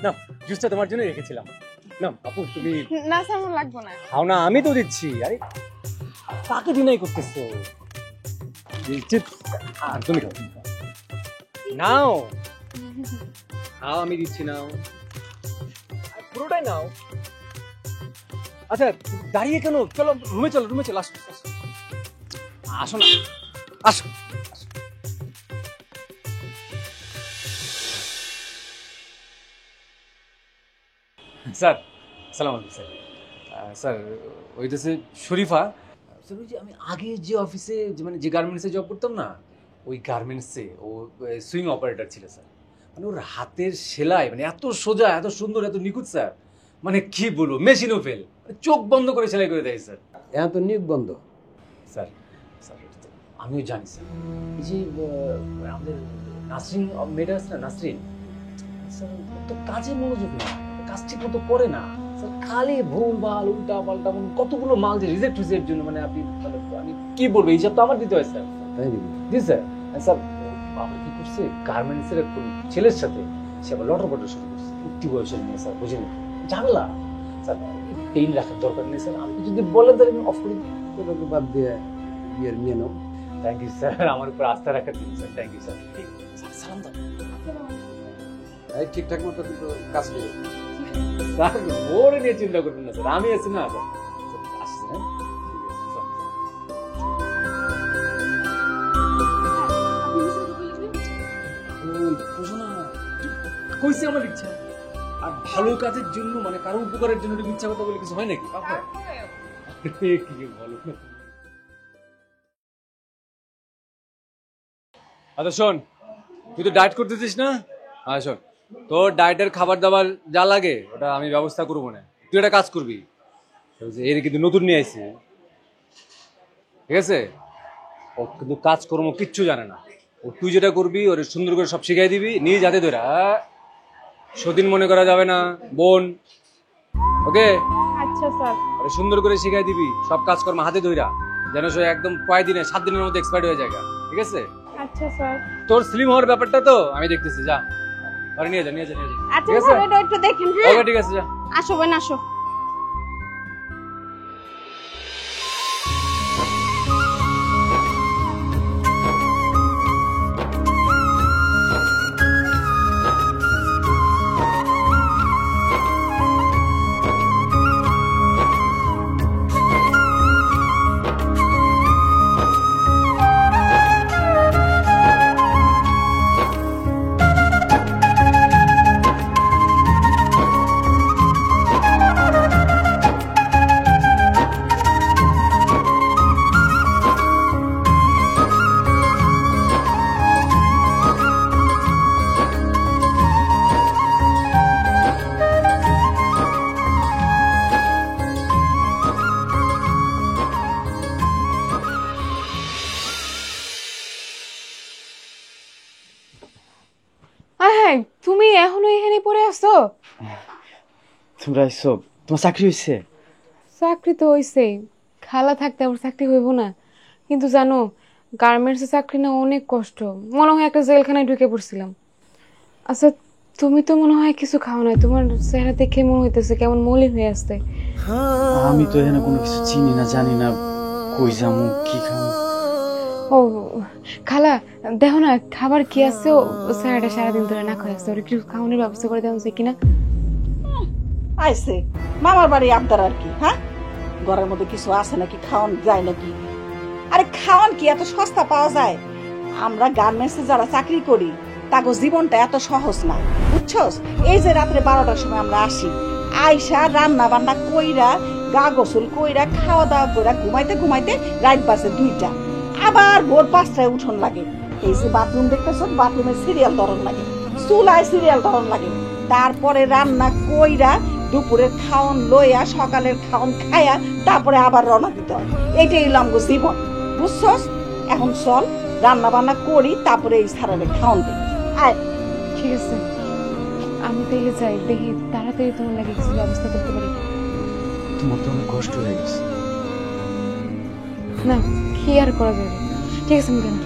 না, জুসটা তোমার জন্য রেখেছিলাম। না আপু, তুমি না স্যার, আমার লাগবে না। খাও না, আমি তো দিচ্ছি। আরে কাকে ডিনাই করতেছো? আর তুমি খাও, নাও খাও, আমি দিচ্ছি, নাও পুরোটাই নাও। আচ্ছা দাঁড়িয়ে কেন? চলো রুমে চলো, আসো আসো না, আসো। স্যার আসসালামু আলাইকুম স্যার। স্যার ওইটাছে শরীফা স্যার, ওই যে আমি আগে যে অফিসে মানে যে গার্মেন্টসে জব করতাম না, ওই গার্মেন্টসে ও সুইং অপারেটর ছিল স্যার। মানে ওর হাতের সেলাই মানে এত সোজা, এত সুন্দর, এত নিখুঁত স্যার, মানে কি বলবো, মেশিনও ফেল, চোখ বন্ধ করে সেলাই করে দেয় স্যার। এখন তো নিয়োগ বন্ধ। স্যার আমিও জানি স্যার, এই যে আমাদের নাসরিন মেয়েটা আছে না, নাসরিন স্যার, তো কাজে মনোযোগ না, কাজ ঠিক মতো করে না স্যার, খালি ভুল ভাল উল্টা পাল্টা কতগুলো মাল যে রিজেক্ট হয়েছে এর জন্য। মানে আপনি আমি কি বলবো, হিসাব তো আমার দিতে হয় স্যার। তাই নাকি? জি স্যার। স্যার বাবা কি করছে, গার্মেন্টসের ছেলের সাথে সে আবার লটর পটর শুরু করছে, উঠতি বয়সের নিয়ে স্যার, বুঝেন ঝামেলা স্যার। পেইন রাখার দরকার নেই স্যার, আমি যদি বলেন তাহলে আমি অফ করে দিই। তোকে বাদ দিয়ে বিয়ের নিয়ে নাও। থ্যাংক ইউ স্যার, আমার উপর আস্থা রাখার জন্য স্যার, থ্যাংক ইউ স্যার। সালাম দাও। এই ঠিকঠাক মতো কিন্তু কাজ করো। স্যার ওরে নিয়ে চিন্তা করবেন না স্যার, আমি আছি না স্যার। আসছি হ্যাঁ, ঠিক আছে স্যার। বুঝো না, কইছে আমার ইচ্ছা, আর ভালো কাজের জন্য মানে কারো উপকারের জন্য ইচ্ছা কথা বলে কিছু হয় নাকি? কি বলো। আচ্ছা শোন, তুই তো ডায়েট করতেছিস না? হ্যাঁ শোন, তোর ডায়েটের খাবার দাবার যা লাগে ওটা আমি ব্যবস্থা করবো না। তুই একটা কাজ করবি, এর কিন্তু নতুন নিয়ে আইছি, ঠিক আছে? ও কিন্তু কাজকর্ম কিচ্ছু জানে না। ও তুই যেটা করবি ওর সুন্দর করে সব শিখাই দিবি, নিজ হাতে ধরে। সতীন মনে করা যাবে না, বোন, ওকে? আচ্ছা স্যার। ওরে সুন্দর করে শিখাই দিবি, সব কাজকর্ম হাতে ধইরা, যেন সে একদম কয়েকদিনে 7 দিনের মধ্যে এক্সপায়ার্ড হয়ে যায়, ঠিক আছে? আচ্ছা স্যার। তোর স্লিম হওয়ার ব্যাপারটা তো আমি দেখতেছি, যা আরে নিয়ে যা। আচ্ছা ঠিক আছে? স্যার, এটা একটু দেখেন। হ্যাঁ ওকে ঠিক আছে, যা। আসো বোন, আসো। হ্যাঁ, তুমি এখনো এখানে পড়ে আছো? তোমরা আইসো, তোমার চাকরি হয়েছে? চাকরি তো হইছেই, খালা থাকতে আবার চাকরি হইব না? কিন্তু জানো, গার্মেন্টসে চাকরি না অনেক কষ্ট, মনে হয় একটা জেলখানায় ঢুকে পড়ছিলাম। আচ্ছা তুমি তো মনে হয় কিছু খাও না, তোমার চেহারা দেখে মনে হইতেছে কেমন মলিন হয়ে আসছে। আমি তো এখানে কোনো কিছু চিনি না, জানি না কই যাবো, কি খাবো। ও খালা, দেখো না খাবার কি আছে, ও চেহারাটা সারাদিন ধরে না খাওয়া আসছে, ওর একটু খাওয়ানোর ব্যবস্থা করে দেওয়া যায় কিনা? আইছে মামার বাড়ি আবদার আর কি। হ্যাঁ, ঘরের মধ্যে কিছু আছে নাকি, খাওয়ান যায় নাকি? আরে খাওয়ান কি এত সস্তা পাওয়া যায়? আমরা গার্মেন্টসে যারা চাকরি করি তাকে জীবনটা এত সহজ না, বুঝছস? এই যে রাত্রে 12টার সময় আমরা আসি, আইসা রান্না বান্না কইরা গা গোসল কইরা খাওয়া দাওয়া কইরা ঘুমাইতে ঘুমাইতে রাত বাজে 2টা, আবার ভোর 5টায় উঠন লাগে। এই যে বাথরুম দেখতেছ, বাথরুমে সিরিয়াল ধরন লাগে, চুলায় সিরিয়াল ধরন লাগে, তারপরে রান্না কইরা দুপুরের খাওন লইয়া সকালের খাওন খায়া তারপরে আবার রওনা দিতে হয়। এটাই হলো আমগো জীবন, বুঝছস? এখন চল রান্না বান্না করি, তারপরে এই সারারে খাওন দিই। আয়। ঠিক আছে, আমি তাইলে যাই, দেখি তাড়াতাড়ি তোমার লাগে কিছু ব্যবস্থা করতে পারি। তোমার তো অনেক কষ্ট হয়ে গেছে। না, কি আর করা যাবে। ঠিক আছে, আমি গেলাম।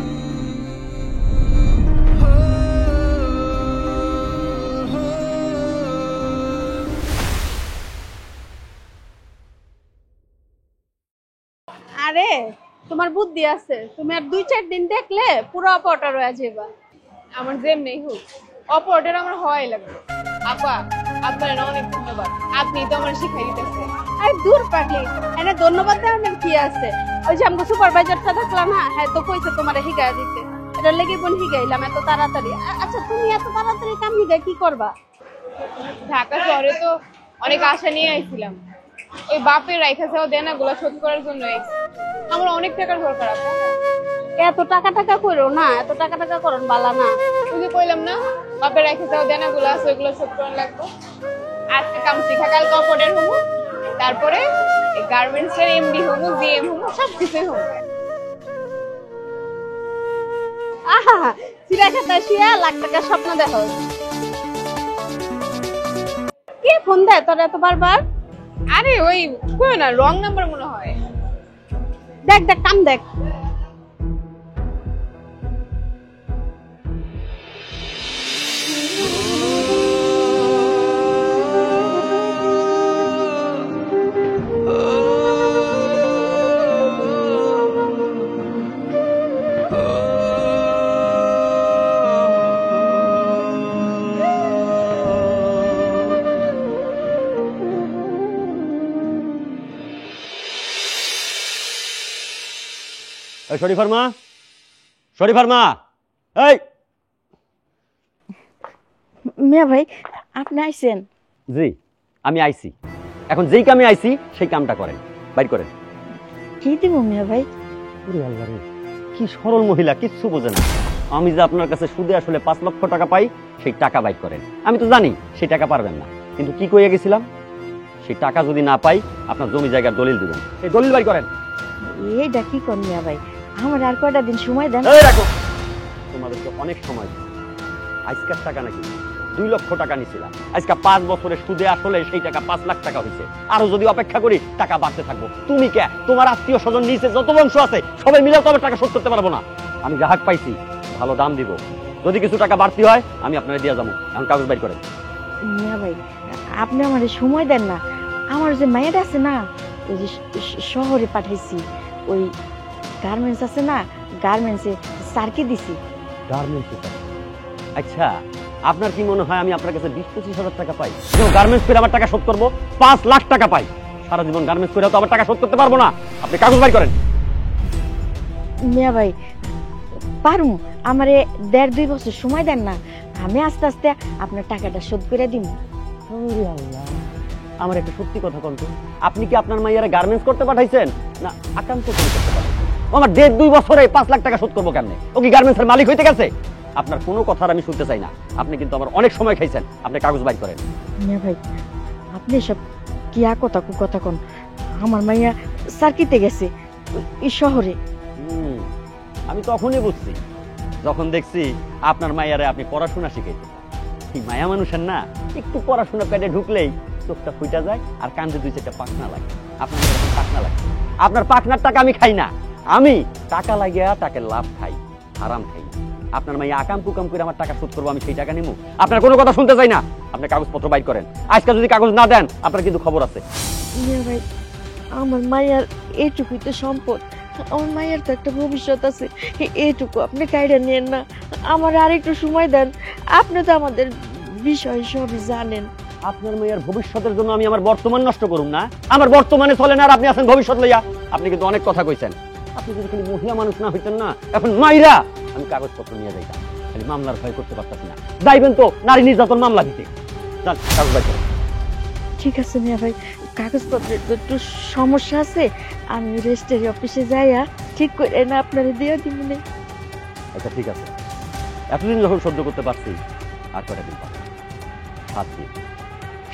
আরে তোমার বুদ্ধি আছে, তুমি আর 2-4 দিন দেখলে পুরো অপারেটর হয়ে যাবা। আমার যেমনি হোক অপারেটর আমার হওয়াই লাগবে। আপা, আপনার অনেক ধন্যবাদ, আপনি তো আমার শিখাই দিতেছে। আরে দূর পাগলি, এনে ধন্যবাদ দেওয়ার কি আছে? ওই যে আমাকে সুপারভাইজারটা থাকলা না, হ্যাঁ তো কইছে তোমারে হিগায় দিতে, এটা লেগে বোন হিগাইলাম এত তাড়াতাড়ি। আচ্ছা তুমি এত তাড়াতাড়ি কাম হিগায় কি করবা? ঢাকা শহরে তো অনেক আশা নিয়ে আইছিলাম, ওই বাপের রাইখা যাওয়া দেনাগুলো শোধ করার জন্য আমার অনেক টাকার দরকার। আপা, এত টাকা টাকা করো না, এত টাকা টাকা করন বালা না। ওই যে কইলাম না, বাপের রাইখা যাওয়া দেনাগুলো আছে, ওইগুলো শোধ করার লাগবে। আজকে কাম শিখা, কাল অপারেটর হবো, তারপরে গার্মেন্টস এর এমডি হবো, জিএম হবো, সবকিছুই হবো। আহা, চিরা খাতা শিয়া লাখ টাকার স্বপ্ন দেখো। কে ফোন দেয় তোর এত বারবার? আরে ওই কই না, রং নাম্বার মনে হয়। দেখ দেখ, কাম দেখ। শরীফার মা, শরীফার মা, এই মিয়া ভাই, আপনি আইছেন? জি আমি আইছি। এখন যেই কামে আইছি সেই কামটা করেন, বাইর করেন। কি দিব মিয়া ভাই? ওরে আল্লাহ রে, কি সরল মহিলা, কিচ্ছু বোঝে না। আমি যে আপনার কাছে সুদে আসলে 5 লক্ষ টাকা পাই, সেই টাকা বাইর করেন। আমি তো জানি সেই টাকা পারবেন না, কিন্তু কি কইয়া গেছিলাম, সেই টাকা যদি না পাই আপনার জমি জায়গার দলিল দিবেন। এই দলিল বাইর করেন। এইটা কি কর মিয়া ভাই, আমার আর কয়টা দিন সময় দেন। এই রাখো, তোমাদেরকে অনেক সময় দিই। আজকের টাকা নাকি 2 লক্ষ টাকা নিছিলাম, আজকে 5 বছরের সুদে আসলে সেই টাকা 5 লাখ টাকা হয়েছে। আরো যদি অপেক্ষা করি টাকা বাড়তে থাকবো। তুমি কে, তোমার আত্মীয় স্বজন নিচে যত বংশ আছে সবাই মিলে তো আমার টাকা শোধ করতে পারবো না। আমি গ্রাহক পাইছি, ভালো দাম দিব, যদি কিছু টাকা বাড়তি হয় আমি আপনারা দিয়ে যাবো। এখন কাগজ বাইর করেন। মিয়া ভাই, আপনি আমার সময় দেন না। আমার যে মায়েরা আছে না, ওই যে শহরে পাঠাইছি, ওই গার্মেন্টস আছে না, গার্মেন্টসে সার্কি দিছি। গার্মেন্টস? আচ্ছা, আপনার কি মনে হয় আমি আপনার কাছে 20-25 হাজার টাকা পাই? গার্মেন্টস করে আমার টাকা শোধ করবো? 5 লাখ টাকা পাই। সারা জীবন গার্মেন্টস করে তো আবার টাকা শোধ করতে পারবো না। আপনি কাগজ বাইর করেন। মিয়া ভাই পারুম, আমারে 1.5-2 বছর সময় দেন না, আমি আস্তে আস্তে আপনার টাকাটা শোধ করে দিব। আমার একটা সত্যি কথা বলতো, আপনি কি আপনার মাইয়ারে গার্মেন্টস করতে পাঠাইছেন না আকাম করতে পাঠাইছেন? আমার 1.5-2 বছরে 5 লাখ টাকা শোধ করবো কেমনে? ও কি গার্মেন্টসের মালিক হইতে গেছে? আপনার কোনো কথা আমি শুনতে চাই না। আপনি কিন্তু আমার অনেক সময় খাইছেন। আপনি কাগজ বাইর করেন। মিয়া ভাই, আপনি সব কি কথা কথা কোন? আমার মাইয়া সার্কিতে গেছে এই শহরে। আমি তখনই বুঝছি যখন দেখছি আপনার মাইয়ারে আপনি পড়াশোনা শিখাইতে। এই মায়া মানুষের না, একটু পড়াশোনা পেটে ঢুকলেই চোখটা ফুটা যায় আর কান্দে 2-4টা পাখনা লাগে। আপনার এরকম পাখনা লাগে। আপনার পাখনার টাকা আমি খাই না, আমি টাকা লাগিয়া টাকা লাভ খাই, আরাম খাই। আপনার মাইয়া আকাম কুকাম করে আমার টাকা শোধ করবো, আমি সেই টাকা নিবো? আপনার কোনো কথা শুনতে চাই না। আপনি কাগজপত্র বাইর করেন। আজকে যদি কাগজ না দেন আপনার কিন্তু খবর আছে। মিয়া ভাই, আমার মায়ের এইটুকুই তো সম্পদ, আমার মায়ের তো একটা ভবিষ্যৎ আছে, এইটুকু আপনি কাইডা নিয়েন না। আমার আর একটু সময় দেন, আপনি তো আমাদের বিষয় সবই জানেন। আপনার মেয়ের ভবিষ্যতের জন্য আমি আমার বর্তমান নষ্ট করুম না? আমার বর্তমানে চলে না আর আপনি আছেন ভবিষ্যৎ লইয়া। আপনি কিন্তু অনেক কথা কইছেন। আপনি যদি খালি মহিলা মানুষ না হইতেন না, এখন মাইরা আমি কাগজপত্র নিয়ে যাইতাম। খালি মামলার ভয় করতে পারতাছি না। যাইবেন তো নারী নির্যাতন মামলা দিতে। যান কাগজ বাই করেন। ঠিক আছে মিয়া ভাই, কাগজপত্রের তো একটু সমস্যা আছে, আমি রেজিস্ট্রি অফিসে যাইয়া ঠিক করে না আপনারা দিয়ে দিব না। আচ্ছা ঠিক আছে, এতদিন যখন সহ্য করতে পারছি, আর কটা দিন পাবেন? 7 দিন।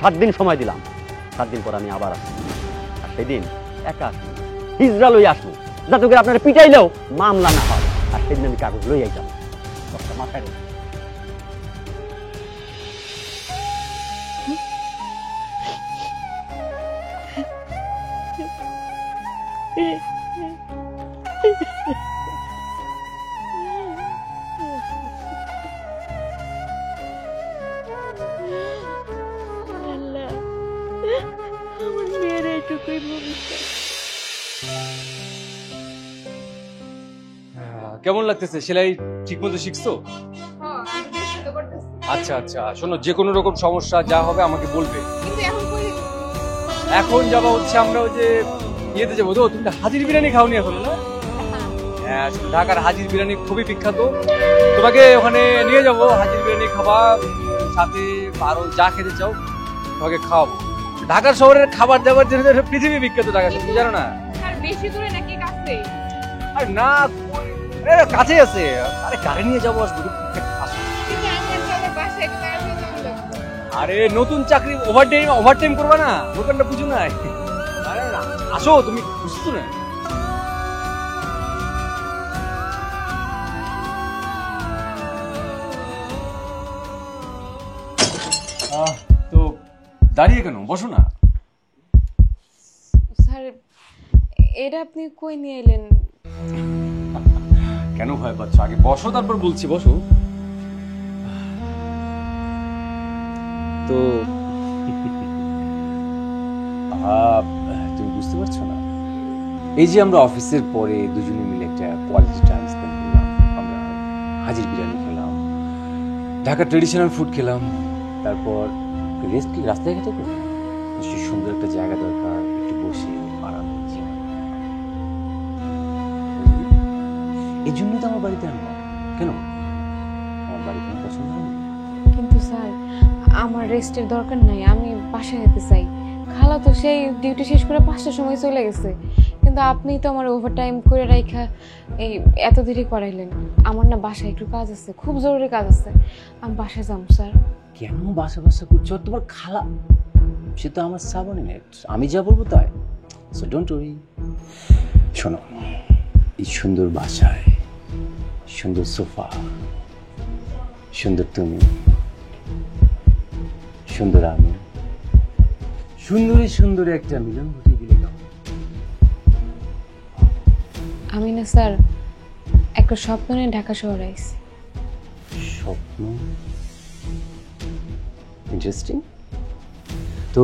7 দিন সময় দিলাম। 7 দিন পর আমি আবার আসবো, আর সেদিন একা আসবো, হিজড়া লই আসবো, যাতে করে আপনারা পিটাইলেও মামলা না হয়। আর সেদিন আমি কাগজ লই যাবো। কথা মাথায় রাখবেন। আল্লাহ, আমার মেয়ের এইটুকুই ভবিষ্যৎ। কেমন লাগতেছে? সেলাই ঠিক মতো শিখছো? আচ্ছা আচ্ছা, শোনো, যে কোনো রকম সমস্যা যা হবে আমাকে বলবে। এখন যাবা হচ্ছে আমরা ওই যে ইয়েতে যাবো। তো তুমি হাজির বিরিয়ানি খাওনি এখন না? হ্যাঁ, ঢাকার হাজির বিরিয়ানি খুবই বিখ্যাত। তোমাকে ওখানে নিয়ে যাবো, হাজির বিরিয়ানি খাবা, সাথে আরো যা খেতে চাও তোমাকে খাওয়াবো। ঢাকার শহরের খাবার দাবার জন্য পৃথিবী বিখ্যাত, ঢাকা তুমি জানো না? বেশি দূরে নাকি কাছে? আরে না, কাছেই আছে। আরে গাড়ি নিয়ে যাবো, আসবো। আরে নতুন চাকরি, ওভারটাইম করবা না? দোকানটা বুঝো না? আরে না, আসো, তুমি বুঝছো না? তো দাঁড়িয়ে কেন? বসো না। স্যার, এটা আপনি কই নিয়ে এলেন? কেন ভয় পাচ্ছ? আগে বসো, তারপর বলছি। বসো। তো তুমি বুঝতে পারছো না, এই যে আমরা অফিসের পরে দুজনে মিলে একটা কোয়ালিটি টাইম স্পেন্ড করলাম, আমরা হাজির বিরিয়ানি খেলাম, ঢাকার ট্রেডিশনাল ফুড খেলাম, তারপর রেস্ট কি রাস্তায় ঘাটে করবো? নিশ্চয়ই সুন্দর একটা জায়গা দরকার, একটু বসে আরাম করছি। এই জন্য তো আমার বাড়িতে আনলাম। কেন, আমার বাড়ি কোনো পছন্দ হয়নি? কিন্তু স্যার, আমার রেস্টের দরকার নাই, আমি বাসায় যেতে চাই। খালা তো সেই ডিউটি শেষ করে 5টার সময় চলে গেছে, কিন্তু আপনি তো আমার ওভারটাইম করে রাখা এই এত দেরি করাইলেন। আমার না বাসায় একটু কাজ আছে, খুব জরুরি কাজ আছে, আমি বাসায় যাবো স্যার। কেন বাসা করছো? তোমার খালা সে তো আমার সাবঅর্ডিনেট, আমি যা বলবো তাই। So don't worry. শোনো, এই সুন্দর বাসায় সুন্দর সোফা, সুন্দর তুমি, সুন্দর আমি, সুন্দরী একটা মিলন ঘটিয়ে দিলে কেমন? আমি না স্যার একটা স্বপ্ন নিয়ে ঢাকা শহরে আইছি। স্বপ্ন? ইন্টারেস্টিং তো।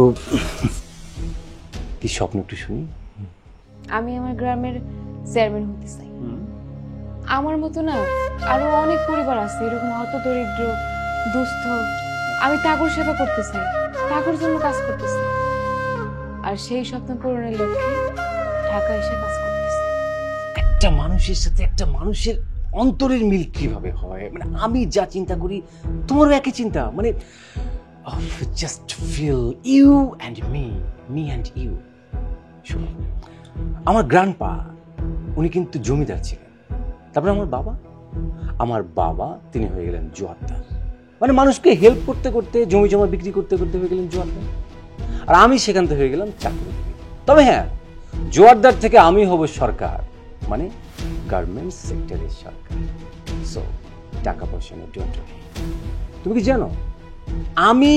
কি স্বপ্ন একটু শুনি। আমি আমার গ্রামের চেয়ারম্যান হতে চাই। আমার মতো না আরো অনেক পরিবার আছে এরকম হত দরিদ্র, দুস্থ। আমি তাগর সেবা করতে চাই, তাগর জন্য কাজ করতে চাই, আর সেই স্বপ্ন পূরণের লক্ষ্যে ঢাকা এসে কাজ করতেছি। একটা মানুষের সাথে একটা মানুষের অন্তরের মিল কিভাবে হয়? মানে আমি যা চিন্তা করি তোমারও একই চিন্তা। মানে just feel you and me and you. শোনো, আমার গ্র্যান্ডপা উনি কিন্তু জমিদার ছিলেন। তারপরে আমার বাবা তিনি হয়ে গেলেন জোয়ারদার। মানে মানুষকে হেল্প করতে করতে, জমি জমা বিক্রি করতে করতে হয়ে গেলেন জোয়ারদার। আর আমি সেখান থেকে হয়ে গেলাম চাকরি। তবে হ্যাঁ, জোয়ারদার থেকে আমি হব সরকার, মানে গার্মেন্টস সেক্টরের সরকার। সো টাকা পয়সা নিয়ে ডোন্ট ওয়ারি। তুমি কি জানো আমি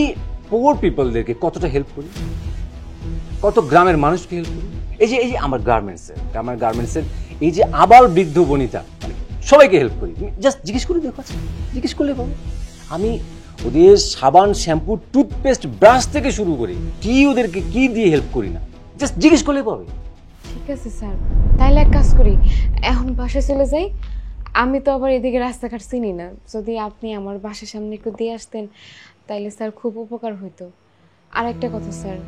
পুয়ার পিপলদেরকে কতটা হেল্প করি, কত গ্রামের মানুষকে হেল্প করি? এই যে আমার গার্মেন্টসের এই যে আবাল বৃদ্ধ বনিতা, মানে সবাইকে হেল্প করি। তুমি জাস্ট জিজ্ঞেস করে দেখো, জিজ্ঞেস করলে পাবো। আমি ওদের সাবান, শ্যাম্পু, টুথপেস্ট, ব্রাশ থেকে শুরু করি, ওদেরকে কি দিয়ে হেল্প করি না, জাস্ট জিজ্ঞেস করলে পাবে। ঠিক আছে স্যার, তাইলে এক কাজ করি, এখন বাসায় চলে যাই। আমি তো আবার এদিকে রাস্তাঘাট চিনি না, যদি আপনি আমার বাসার সামনে একটু দিয়ে আসতেন তাইলে স্যার খুব উপকার হইতো। আর একটা কথা স্যার,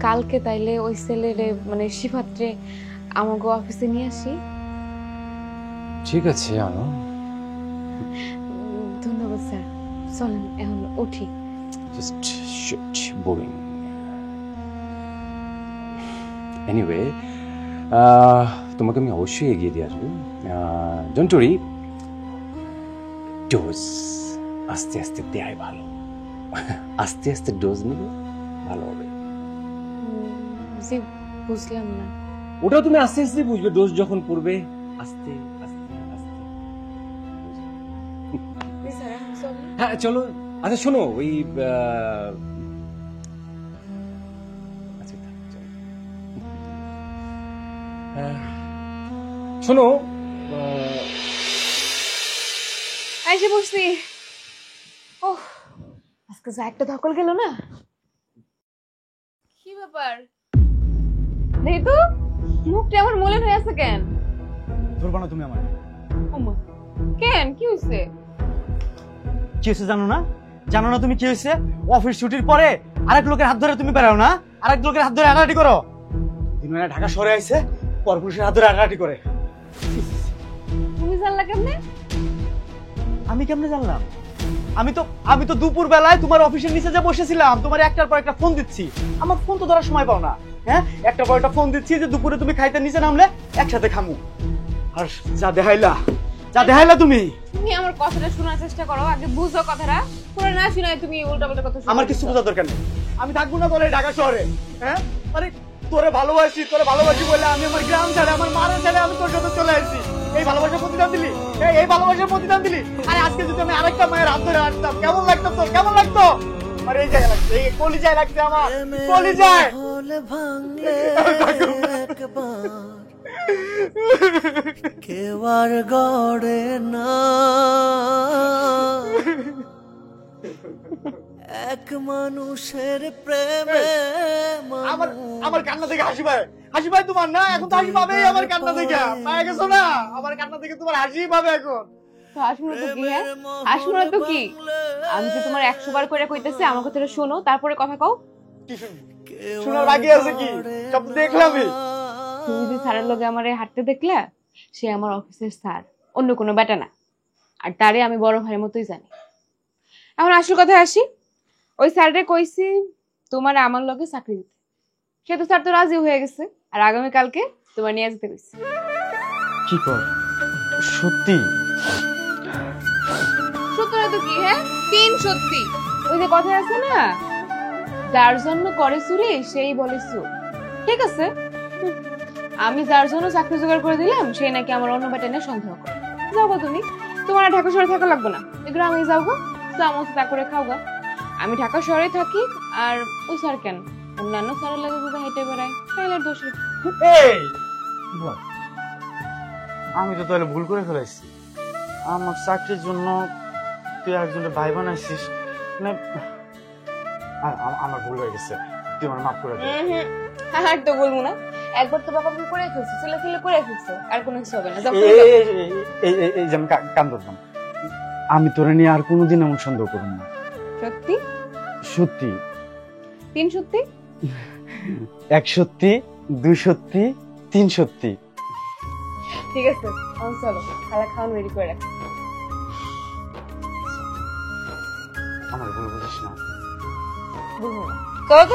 কালকে তাইলে ওই ছেলেরে মানে শিফাত্রে আমাকে অফিসে নিয়ে আসি। ঠিক আছে আনো। ধন্যবাদ স্যার, চলেন এখন উঠি। Just sheet, boring. এনিওয়ে, তোমাকে আমি অবশ্যই এগিয়ে দিয়ে আসবো। ডোন্ট ওয়ারি, ডোজ আস্তে আস্তে দেয় ভালো। আস্তে আস্তে ডোজ নিলে ভালো হবে। জি, বুঝলাম না। ওটাও তুমি আস্তে আস্তে বুঝবে, ডোজ যখন পড়বে আস্তে আস্তে আস্তে। হ্যাঁ চলো। আচ্ছা শোনো, ওই আচ্ছা চলো। শোনো, আইসে বসছি। ওহ, আজকে যা একটা ধকল গেল না। কি ব্যাপার? দেখি তো, মুখটা আমার মলিন হয়ে আছে কেন? ধরবা না তুমি আমার। ওমা, কেন কি হইছে? কি হয়েছে জানো না? জানো না তুমি কি হয়েছে? অফিস ছুটির পরে আরেক লোকের হাত ধরে তুমি বেরাও না, আরেক লোকের হাত ধরে হাঁটাহাঁটি করো। দিনবেলা ঢাকা শহরে আইছে, পরপুরুষের হাত ধরে হাঁটাহাঁটি করে। তুমি জানলা কেমনে? আমি কেমনে জানলাম? আমি তো দুপুর বেলায় তোমার অফিসের নিচে যে বসেছিলাম, তোমার একটার পর একটা ফোন দিচ্ছি। আমার ফোন তো ধরার সময় পাও না। হ্যাঁ, একটার পর একটা ফোন দিচ্ছি যে দুপুরে তুমি খাইতে নিচে নামলে একসাথে খামু। আর যা দেখাইলা তুমি। তুমি আমার কথাটা শোনার চেষ্টা করো, আগে বুঝো কথাটা। পুরো না শুনাই তুমি উল্টাপাল্টা কথা শুনো। আমার কিছু বোঝার দরকার নেই। আমি থাকবো না বলে ঢাকা শহরে। হ্যাঁ, মানে তোরে ভালোবাসি বলে আমি আমার গ্রাম ছেড়ে, আমার মারা ছেড়ে আমি তোর সাথে চলে আসছি। এই ভালোবাসার প্রতিদান দিলি, এই ভালোবাসার প্রতিদান দিলি। আরে আজকে যদি আমি আরেকটা মায়ের হাত ধরে হাঁটতাম কেমন লাগতো তোর? কেমন লাগতো? আরে এই জায়গায় লাগছে, এই কলিজায় লাগছে আমার, কলিজায়। কেউ আর গড়ে না এক মানুষের প্রেমে। আমার কান্না থেকে হাসি পায় তোমার না? এখন তো হাসি পাবে আমার কান্না থেকে। পায়ে গেছো না? আমার কান্না থেকে তোমার হাসি পাবে এখন। তো হাসুনো তো কি? হ্যাঁ, হাসুনো তো কি? আমি যে তোমার 100 বার করে কইতেছি আমার কথাটা শোনো, তারপরে কথা কও। কি শুনবি? শোনার বাকি আছে কি? সব দেখলামই। তুমি যে স্যারের লগে আমারে হাঁটতে দেখলা, সে আমার অফিসের স্যার, অন্য কোনো বেটা না। আর তারে আমি বড় ভাইয়ের মতোই জানি। এখন আসল কথায় আসি, ওই স্যাররে কইছি তোমার আমার লগে চাকরি দিতে। সে তো স্যার তো রাজি হয়ে গেছে, আর আগামীকালকে তোমার নিয়ে যেতে কইছে। কি কর? সত্যি? সত্যি না তো কি? হ্যাঁ, 3 সত্যি। ওই যে কথা আছে না, যার জন্য করে চুরি সেই বলে চোর। ঠিক আছে, আমি যার জন্য চাকরি জোগাড় করে দিলাম সেই নাকি আমার অন্য বেটা নিয়ে সন্দেহ করে। যাও গো তুমি, তোমার আর ঢাকা শহরে থাকা লাগবে না। এগুলো আমি যাও গো, চামচ তা করে খাও গা। আমি ঢাকা শহরে থাকি। আর ওই স্যার কেন, অন্যান্য স্যারের লাগে যদি হেঁটে বেড়ায় তাহলে দোষ। এই বল, আমি তো তাহলে ভুল করে ফেলাইছি। আমার চাকরির জন্য তুই একজনের ভাই বানাইছিস, মানে আমার ভুল হয়ে গেছে। তুই আমার মাফ করে দে। আর তো বলবো না, একবার তো বাবা ভুল করে ফেলছো, ছেলে করে ফেলছো, আর কোনো কিছু হবে না। এই যে আমি কান ধরলাম, আমি তোরে নিয়ে আর কোনোদিন এমন সন্দেহ করব না। সত্যি? সত্যি। 3 সত্যি? 1 সত্যি, 2 সত্যি, 3 সত্যি। ঠিক আছে, চলো খালা খাওয়ান রেডি করে রাখি। আমার ভুল বুঝিস না। বুঝবো না কত?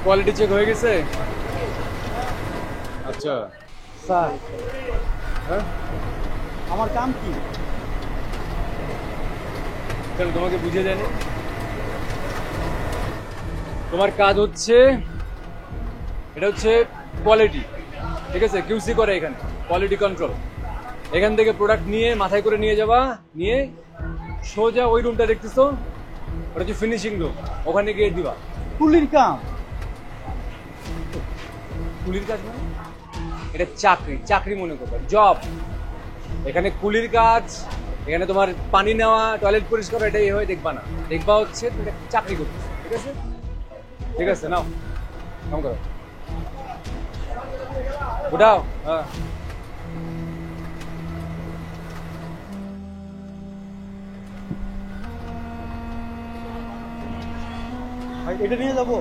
কোয়ালিটি চেক হয়ে গেছে? আচ্ছা স্যার, হ্যাঁ, আমার কাম কি? কেন তোমাকে বুঝে জানি? তোমার কাজ হচ্ছে, এটা হচ্ছে কোয়ালিটি, ঠিক আছে? কিউসি করে এখানে, কোয়ালিটি কন্ট্রোল। এখান থেকে প্রোডাক্ট নিয়ে মাথায় করে নিয়ে যাবা, নিয়ে সোজা ওই রুমটা দেখতেছো, ওটা হচ্ছে ফিনিশিং রুম, ওখানে গিয়ে দিবা। কুলির কাম? কুলির কাজ মানে? এটা চাকরি, চাকরি মনে করবে, জব। এখানে কুলির কাজ, এখানে তোমার পানি নেওয়া, টয়লেট পরিষ্কার করা, এটা এই হয়ে দেখবা না। দেখবা হচ্ছে তুমি একটা চাকরি করতেছো, ঠিক আছে? ঠিক আছে, নাও কাম করো, উঠাও। হ্যাঁ, ভাই এটা নিয়ে যাবো?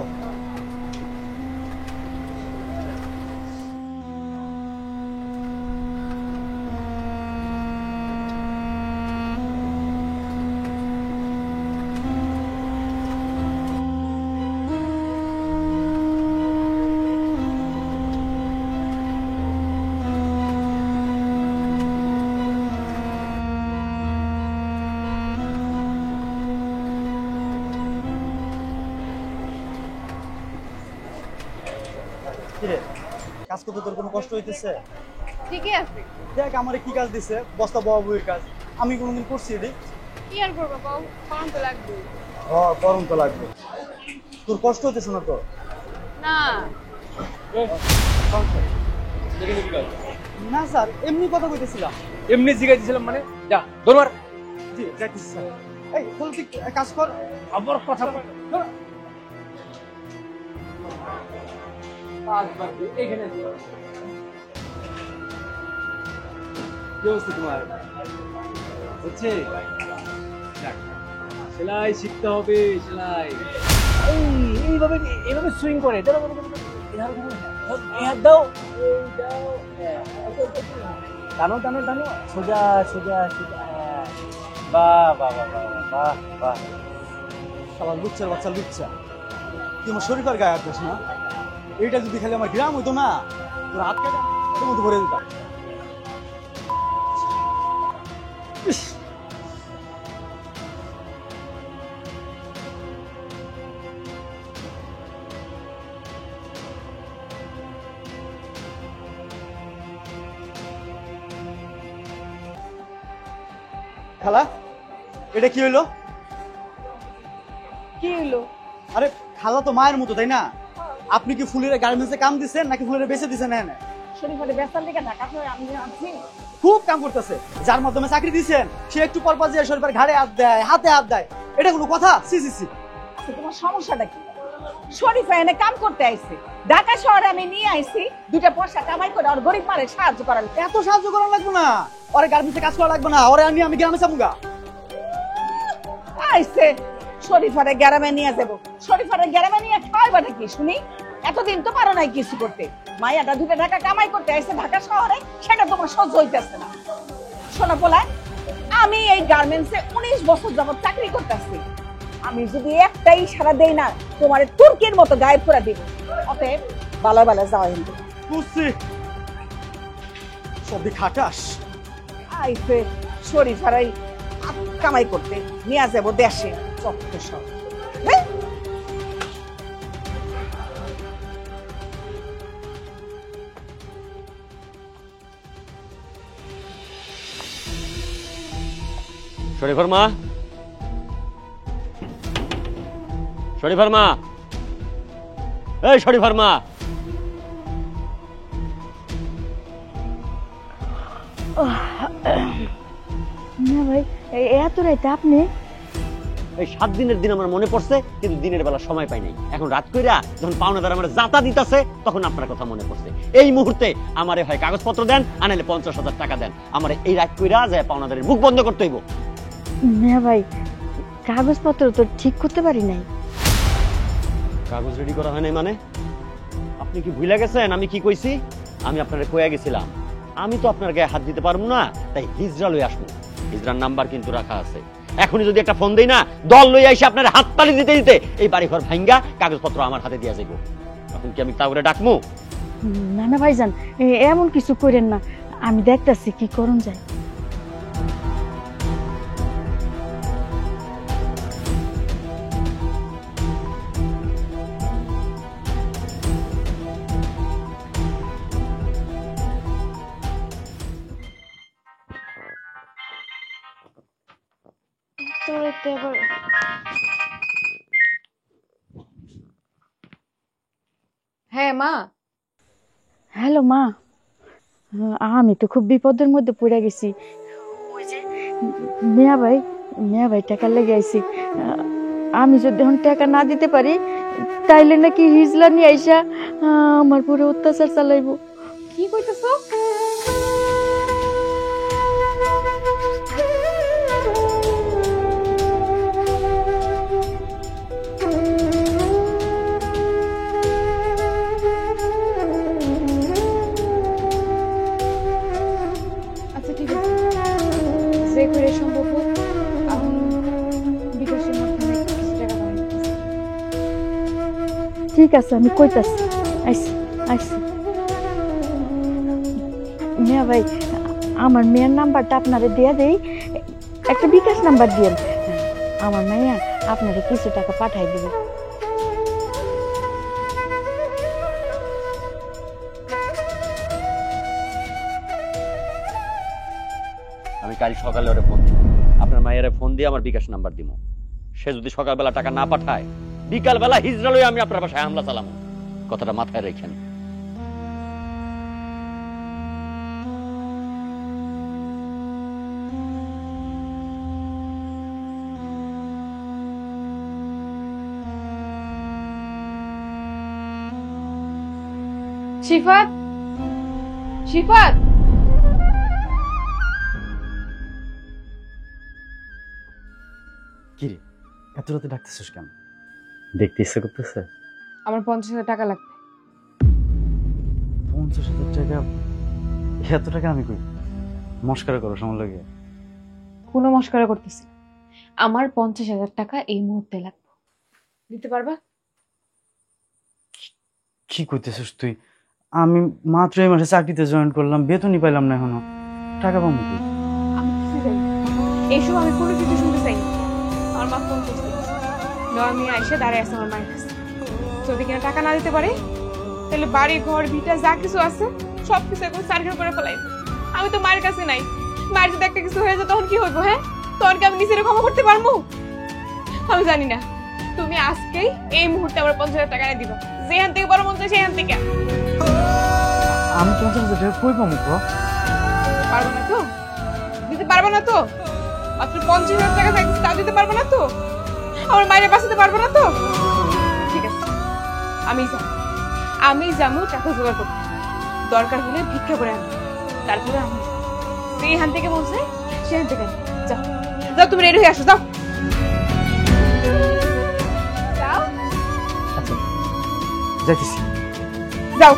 কিরে, কাজ করতে তোর কোনো কষ্ট হইতেছে? ঠিকই আছে। দেখ আমারে কি কাজ দিছে, বস্তা বওয়া বইয়ের কাজ। আমি কোনোদিন করছি এটি? কি আর করবো বাবু, কারণ তো লাগবে। গরম তো লাগবে। তোর কষ্ট হইতেছে না তো? না দেখে কি কাজ? না স্যার, এমনি কথা কইতেছিলাম। এমনি জিগাই দিছিলাম মানে? যা দরবার। জি যাইতেছি স্যার। এই তাহলে তুই কাজ কর। আবার কথা বল। এখানে কি অবস্থা তোমার? হচ্ছে যাক, সেলাই শিখতে হবে, সেলাই। এইভাবে এইভাবে সুইং করে দাও, দাও, টানো টানো টানো, সোজা সোজা সোজা। বাহ বাহ বাহ বাহ বাহ বাহ। শালার লুচ্চার বাচ্চা লুচ্চা, তুই আমার শরীরের গায়ে আসিস না? এইটা যদি খালি আমার গ্রাম হইতো না, তোর হাত কেটে তোর মধ্যে ভরে দিতাম। ইস, খালা এটা কি হইলো? কি হইলো? আরে খালা তো মায়ের মতো তাই না? আপনি কি ফুলের গার্মেন্টসে কাম দিচ্ছেন নাকি ফুলের বেঁচে দিচ্ছেন? হ্যাঁ, শরীফারে ব্যস্তার দিকে ঢাকা হয়ে আমি আনছি। খুব কাম করতেছে। যার মাধ্যমে চাকরি দিচ্ছেন সে একটু পর পর যে শরীফের ঘাড়ে হাত দেয়, হাতে হাত দেয়, এটা কোনো কথা? সি সি সি। আচ্ছা, তোমার সমস্যাটা কি? শরীফা এনে কাম করতে আইছে, ঢাকা শহরে আমি নিয়ে আইছি দুইটা পয়সা কামাই করে আর গরিব মারে সাহায্য করার। এত সাহায্য করা লাগবে না, ওরে গার্মেন্টসে কাজ করা লাগবে না, ওরে আমি গ্রামে চামুগা। আইছে শরীফারে গ্রামে নিয়ে যাবো, শরীফারে গ্রামে নিয়ে খাওয়াইবা নাকি শুনি? এতদিন তো পারো নাই কিছু করতে, মায়াটা দুটো টাকা কামাই করতে আইছে ঢাকা শহরে, সেটা তোমার সহ্য হইতেছে না। শোনো পোলা, আমি এই গার্মেন্টসে 19 বছর যাবত চাকরি করতেছি। আমি যদি একটা ইশারা দেই না, তোমার তুর্কির মতো গায়েব করে দিব। অতএব বালা বালা যাওয়া হিন্দু। বুঝছি, সবই খাটাস। আইছে শরীফারাই কামাই করতে নিয়ে যাবো দেশে, চক্র সব। হ্যাঁ? শরীফার মা, শরীফার মা, এই শরীফার মা। না ভাই, এত রাইতে আপনি? এই 7 দিনের দিন আমার মনে পড়ছে, কিন্তু দিনের বেলা সময় পাই নাই। এখন রাত কইরা যখন পাওনাদার আমার জাতা দিতেছে, তখন আপনার কথা মনে পড়ছে। এই মুহূর্তে আমারে হয় কাগজপত্র দেন, আনাইলে 50,000 টাকা দেন। আমার এই রাত কইরা যায় পাওনাদারের মুখ বন্ধ করতে হইব। না ভাই, কাগজপত্র তো ঠিক করতে পারি নাই। কাগজ রেডি করা হয় নাই মানে? আপনি কি ভুলে গেছেন আমি কি কইছি? আমি আপনারে কইয়া গেছিলাম আমি তো আপনার গায়ে হাত দিতে পারবো না, তাই হিজড়া লই আসবো। হিজড়ার নাম্বার কিন্তু রাখা আছে। এখনই যদি একটা ফোন দেই না, দল লই আইসে আপনার হাত তালি দিতে দিতে এই বাড়ি ঘর ভাঙ্গা কাগজপত্র আমার হাতে দিয়া যাইব। এখন কি আমি তাওরে ডাকমু? না না ভাইজান, এমন কিছু করেন না, আমি দেখতাছি কি করুন যায়। হ্যাঁ মা। হ্যালো মা, আমি তো খুব বিপদের মধ্যে পড়ে গেছি। ওই যে মিয়া ভাই টাকা লেগে আইছি। আমি যদি এখন টাকা না দিতে পারি তাইলে নাকি হিজলা নিয়ে আইসা আমার পরে অত্যাচার চালাইবো। কি কইতেছো? আচ্ছা ঠিক আছে, যে করে সম্ভব হোক আমি বিকাশের মাধ্যমে কিছু টাকা পাঠাই দিতেছি। ঠিক আছে, আমি কইতাছি। আইসি আইসি। মিয়া ভাই, আমার মেয়ের নাম্বারটা আপনারে দিয়ে দেই, একটা বিকাশ নাম্বার দিয়েন। আমার মাইয়া আপনারে কিছু টাকা পাঠাই দিবে। আমি কাল সকালে ওরে ফোন দিব, আপনার মায়ের ফোন দিয়ে আমার বিকাশ নাম্বার দিব। সে যদি সকালবেলা টাকা না পাঠায়, বিকালবেলা হিজড়া লই আমি আপনার বাসায় হামলা চালাম। কথাটা মাথায় রেখেন। শিফাত, শিফাত, কি রে, এত রাতে ডাকতেছিস কেন? দেখতে ইচ্ছে করতেছে? আমার 50,000 টাকা লাগবে। 50,000 টাকা? এত টাকা আমি কই? মস্করা করো সময় লাগে? কোনো মস্করা করতেছি না। আমার 50,000 টাকা এই মুহূর্তে লাগবে, দিতে পারবা? কি কইতেছিস তুই? আমি মাত্র এই মাসে চাকরিতে জয়েন করলাম, বেতনই পাইলাম না এখনো, টাকা পাবো কই? আমি কিছু জানি না, এইসব আমি কোনো কিছু শুনতে চাই না। আমার মা ফোন করছে, আমি আইসা দাঁড়ায় আছে আমার মায়ের কাছে। যদি কিনা টাকা না দিতে পারে তাহলে বাড়ি ঘর ভিটা যা কিছু আছে সবকিছু এখন সার্কেল করে ফেলাই। আমি তো মায়ের কাছে নাই, মায়ের যদি একটা কিছু হয়ে যায় তখন কি হইব? হ্যাঁ, তখন কি আমি নিজের ক্ষমা করতে পারবো? আমি জানি না। তুমি আজকেই এই মুহূর্তে আমার 50,000 টাকা এনে দিবা, যেখান থেকে বড় মন চাই সেখান থেকে। আমি 50,000 টাকা কই পাবো? পারবো না তো? দিতে পারবো না তো? মাত্র 50,000 টাকা থাকছে, তাও দিতে পারবো না তো? আমার মায়ের বাঁচাতে পারবো না তো? ঠিক আছে, আমি যাবো টাকা জোগাড় করতে। দরকার হলে ভিক্ষা করে আনবো, তারপরে আমি যেখান থেকে বলছে সেখান থেকে যাও। যাও, তুমি রেডি হয়ে আসো, যাও যাও আচ্ছা যাইতেছি। যাও।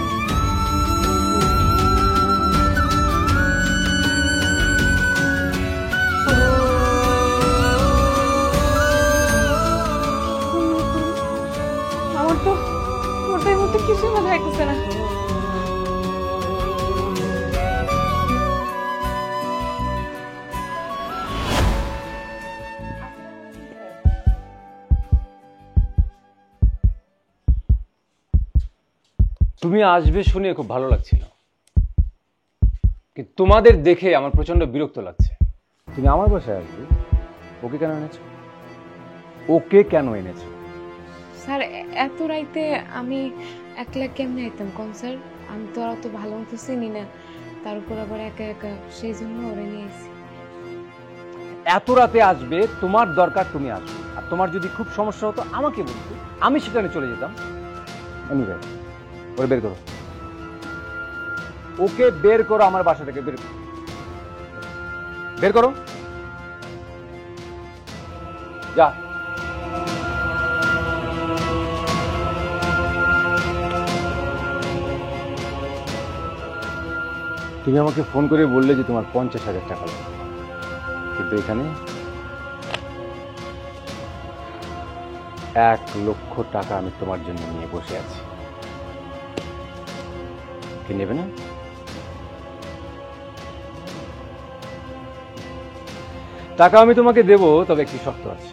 আমার তো এই মুহূর্তে কিছুই মাথায় আসতেছে না। তুমি আসবে শুনে খুব ভালো লাগছিল, কিন্তু তোমাদের দেখে আমার প্রচন্ড বিরক্ত লাগছে। তুমি আমার বাসায় আসবে, ওকে কেন এনেছো? ওকে কেন এনেছো? স্যার, এত রাইতে আমি একলা কেমনে আইতাম কোন স্যার? আমি তো আর অত ভালো মতো চিনি না, তার উপর আবার একা একা, সেই জন্য ওরে নিয়ে এসেছি। এত রাতে আসবে, তোমার দরকার তুমি আসবে, আর তোমার যদি খুব সমস্যা হতো আমাকে বলতো, আমি সেখানে চলে যেতাম। এনিওয়ে, ওরে বের করো, ওকে বের করো আমার বাসা থেকে, বের করো, বের করো, যা। তুমি আমাকে ফোন করে বললে যে তোমার 50,000 টাকা লাগবে, কিন্তু এখানে 1 লক্ষ টাকা আমি তোমার জন্য নিয়ে বসে আছি। কি নেবে না? টাকা আমি তোমাকে দেব, তবে একটি শর্ত আছে।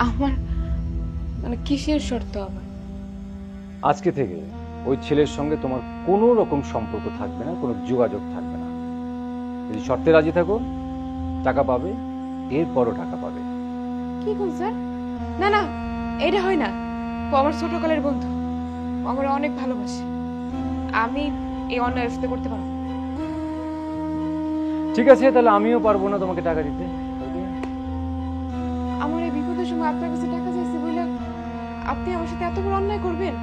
আমার মানে কিসের শর্ত আবার? আজকে থেকে ওই ছেলের সঙ্গে তোমার কোনো রকম সম্পর্ক থাকবে না, কোনো যোগাযোগ থাকবে না। যদি শর্তে রাজি থাকো, টাকা পাবে, এরপরও টাকা পাবে। কি কোন স্যার? না না, এটা হয় না। ও আমার ছোটকালের বন্ধু, ও আমার অনেক ভালোবাসে। আমি এই অন্যায় সাথে করতে পারবো না। ঠিক আছে, তাহলে আমিও পারবো না তোমাকে টাকা দিতে। আমার এই বিপদের সময় আপনার কাছে টাকা চাইছি বলে আপনি আমার সাথে এত বড় অন্যায় করবেন?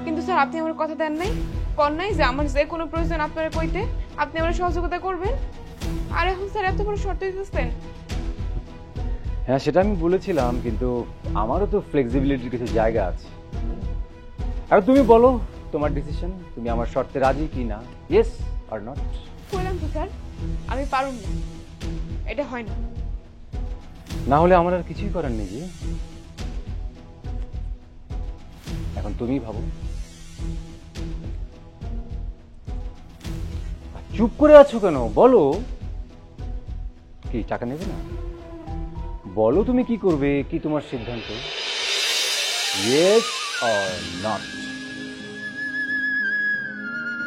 কিন্তু স্যার আপনি আমার কথা দেন নাই, কর নাই যে আমার যে কোনো প্রয়োজন আপনারা কইতে আপনি আমার সহযোগিতা করবেন। আর এখন স্যার এত বড় শর্ত দিতেছেন। হ্যাঁ, সেটা আমি বলেছিলাম, কিন্তু আমারও তো ফ্লেক্সিবিলিটির কিছু জায়গা আছে। আর তুমি বলো তোমার ডিসিশন, তুমি আমার শর্তে রাজি কি না, ইয়েস অর নট? বললাম তো স্যার আমি পারুম না, এটা হয় না। না হলে আমার আর কিছুই করার নেই যে। এখন তুমি ভাবো। চুপ করে আছো কেন, বলো। কি টাকা নেবে না? বলো তুমি কি করবে, কি তোমার সিদ্ধান্ত, ইয়েস অর নট?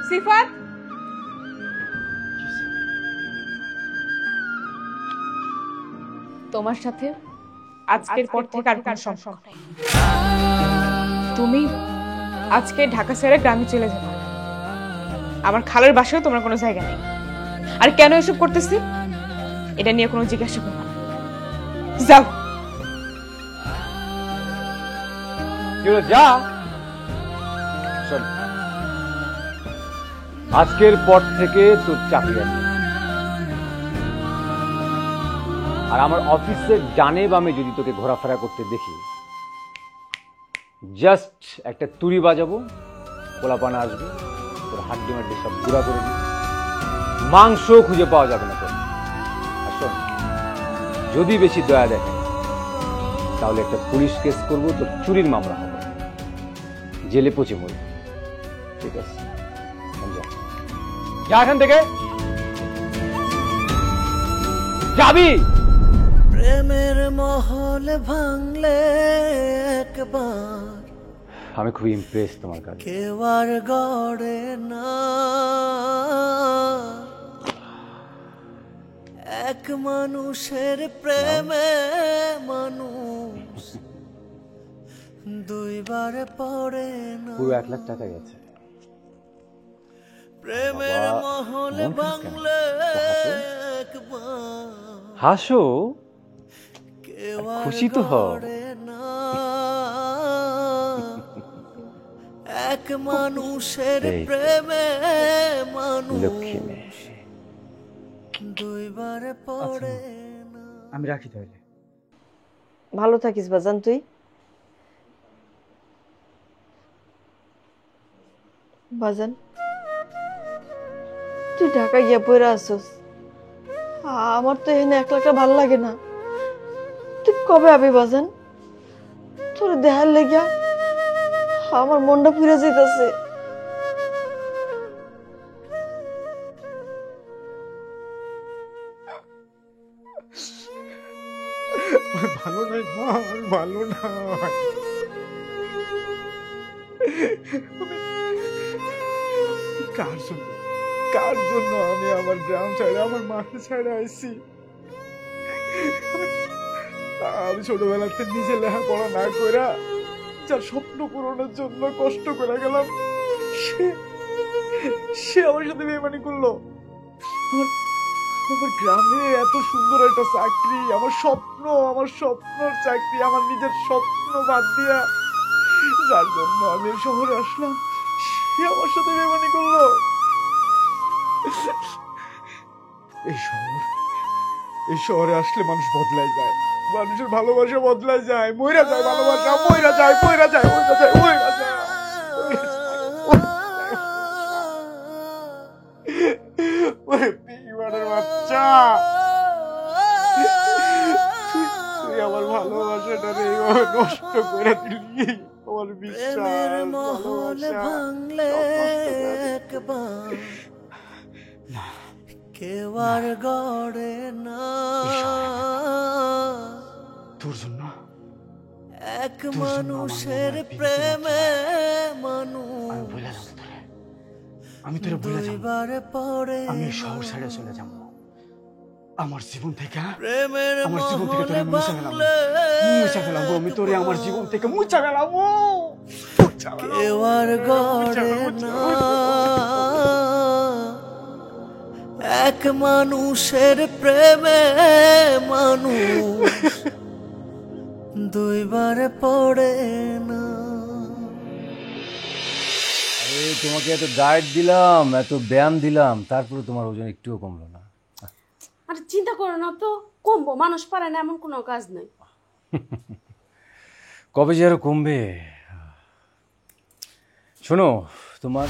সিফাত, তোমার সাথে আজকের পর থেকে আর কোনো সম্পর্ক নেই। তুমি আজকে ঢাকা ছেড়ে গ্রামে চলে যাবে। আমার খালার বাসায়ও তোমার কোনো জায়গা নেই। আর কেন এসব করতেছি এটা নিয়ে কোনো জিজ্ঞাসা করবো না। যাও। যা। শোন, আজকের পর থেকে তোর চাকরি আছে। আর আমার অফিসের ডানে বামে যদি তোকে ঘোরাফেরা করতে দেখি, জাস্ট একটা তুড়ি বাজাবো, পোলাপানা আসবে, তোর হাড্ডি মাড্ডি সব গুঁড়া করে দিবি, মাংস খুঁজে পাওয়া যাবে না তোর। আর শোন, যদি বেশি দয়া দেখে তাহলে একটা পুলিশ কেস করবো, তোর চুরির মামলা হবে, জেলে পচে মরবি। ঠিক আছে, যা এখান থেকে, যাবি। প্রেমের মহল ভাঙলে একবার আমি খুবই ইমপ্রেস তোমার কাছে। কেউ আর গড়ে না, এক মানুষের প্রেমে মানুষ দুইবার পড়ে না। পুরো 1 লাখ টাকা গেছে। প্রেমের মহল ভাঙলে একবার হাসো, কেউ আর খুশি তো হও। গড়ে না, এক মানুষের এই তো। প্রেমে মানুষ লক্ষ্মী মেয়ে। দুইবার পড়ে না। আমি রাখি তাহলে। ভালো থাকিস বাজান তুই। বাজান তুই ঢাকা গিয়া পড়ে আসছিস, আমার তো এখানে একলা একলা ভাল লাগে না। তুই কবে আবি বাজান? তোর দেখার লেগিয়া আমার মনটা পুড়ে যাইতাছে। ভালো নাই মা, আমি ভালো না। কার জন্য আমি আমার গ্রাম ছেড়ে আমার মাকে ছেড়ে আইছি? আমি ছোটবেলাতে নিজে লেখাপড়া না কইরা যার স্বপ্ন পূরণের জন্য কষ্ট করে গেলাম, সে আমার সাথে বেইমানি করলো। আমার গ্রামে এত সুন্দর একটা চাকরি, আমার স্বপ্নর চাকরি, আমার নিজের স্বপ্ন বাদ দিয়া যার জন্য আমি এই শহরে আসলাম, সে আমার সাথে বেইমানি করলো। এই শহরে আসলে মানুষ বদলাই যায়, মানুষের ভালোবাসা বদলাই যায়, মইরা যায় ভালোবাসা, মইরা যায়। বাচ্চা, তুই আমার ভালোবাসাটা নষ্ট করে দিলি, আমার প্রেমের বিশ্বাস মহল ভালোবাসা ভাঙলে একবার কেউ আর গড়ে না, তোর জন্য এক মানুষের প্রেমে মানুষ আমি তোরে ভুলে যাব, দুইবার পড়ে আমি এই শহর ছেড়ে চলে যাব, আমার জীবন থেকে প্রেমের আমার জীবন থেকে মহল তোরে মুছে ফেলাবো, আমি তোরে আমার জীবন থেকে মুছে ফেলাবো। কেউ আর গড়ে না, এক মানুষের প্রেমে মানুষ দুইবার পড়ে না। তোমাকে এত ডায়েট দিলাম, এত ব্যায়াম দিলাম, তারপরে তোমার ওজন একটুও কমলো না। আরে চিন্তা করো না তো, কমবো, মানুষ পারে না এমন কোনো কাজ নাই। কবে যে আরো কমবে। শোনো তোমার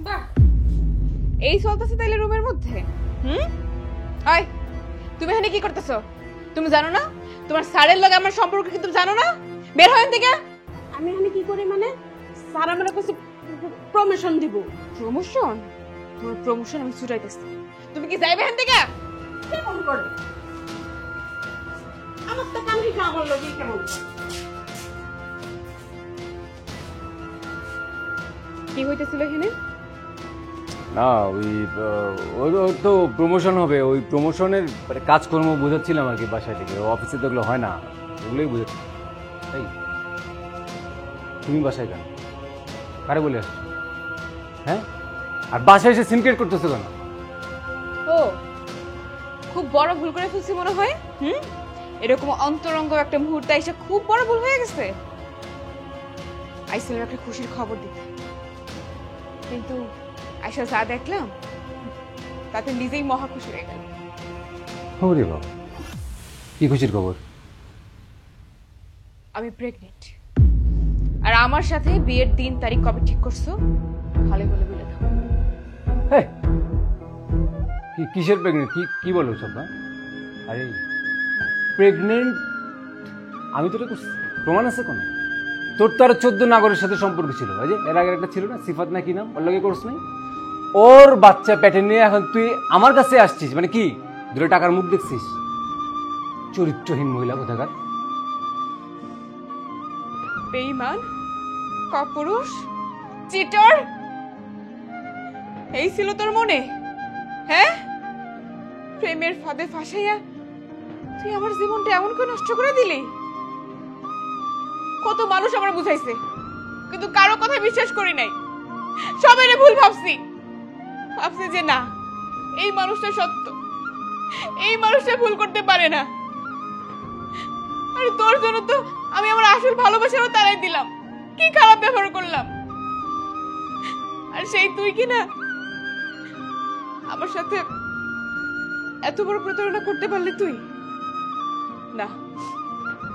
বাহ, এই চলতেছে তাইলে রুমের মধ্যে? আয়, তুমি এখানে কি করতেছো? তুমি জানো না তোমার স্যারের লগে আমার সম্পর্ক কি? তুমি জানো না? বের হয় থেকে। আমি এখানে কি করি মানে? স্যার আমার কাছে প্রমোশন দিব। প্রমোশন? তোমার প্রমোশন আমি ছুটাইতেছি। তুমি কি যাইবে এখান থেকে? কেমন করে? আমার তো কাম শিখা আমার লগে কেমন? কি হইতেছিল এখানে? না ওই তো প্রমোশন হবে, ওই প্রমোশনের কাজকর্ম বোঝাচ্ছিলাম আর কি বাসায় থেকে। অফিসে তো ওগুলো হয় না, ওগুলোই বোঝাচ্ছি। তাই তুমি বাসায় কেন? কারে বলে আসছো? হ্যাঁ, আর বাসায় এসে সিনক্রেট করতেছো কেন? ও, খুব বড় ভুল করে ফেলছি মনে হয়। এরকম অন্তরঙ্গ একটা মুহূর্তে এসে খুব বড় ভুল হয়ে গেছে। আইসিলের একটা খুশির খবর দিতে, কিন্তু আয়সা যা দেখলাম তাতে নিজেই মহা খুশি হয়ে গেল। ওরে বাবা, কি খুশির খবর? আমি প্রেগনেন্ট। আর আমার সাথে বিয়ের দিন তারিখ কবে ঠিক করছো ভালো বলে বলে দাও। হ্যাঁ, কিসের প্রেগনেন্ট? কি বলো সব? আরে প্রেগনেন্ট আমি তো করছি, প্রমাণ আছে কোনো? তোর তো আরো 14 নাগরের সাথে সম্পর্ক ছিল। ওই যে এর আগে একটা ছিল না, সিফাত না কি নাম, ওর লগে করছ নাই? ওর বাচ্চা পেটে নিয়ে এখন তুই আমার কাছে আসছিস, মানে কি দুটো টাকার মুখ দেখছিস? চরিত্রহীন মহিলা কোথাকার। বেঈমান, কাপুরুষ, চিটার, এই ছিল তোর মনে? হ্যাঁ, প্রেমের ফাঁদে ফাঁসাইয়া তুই আমার জীবনটা এমন করে নষ্ট করে দিলি। কত মানুষ আমার বুঝাইছে, কিন্তু কারো কথা বিশ্বাস করি নাই। সবাই ভুল ভাবছি যে না, এই মানুষটা সত্য, এই মানুষটা ভুল করতে পারে না। আরে তোর জন্য তো আমি আমার আসল ভালোবাসারও তাড়াই দিলাম। কি খারাপ ব্যবহার করলাম। আর সেই তুই কি না আমার সাথে এত বড় প্রতারণা করতে পারলি তুই? না,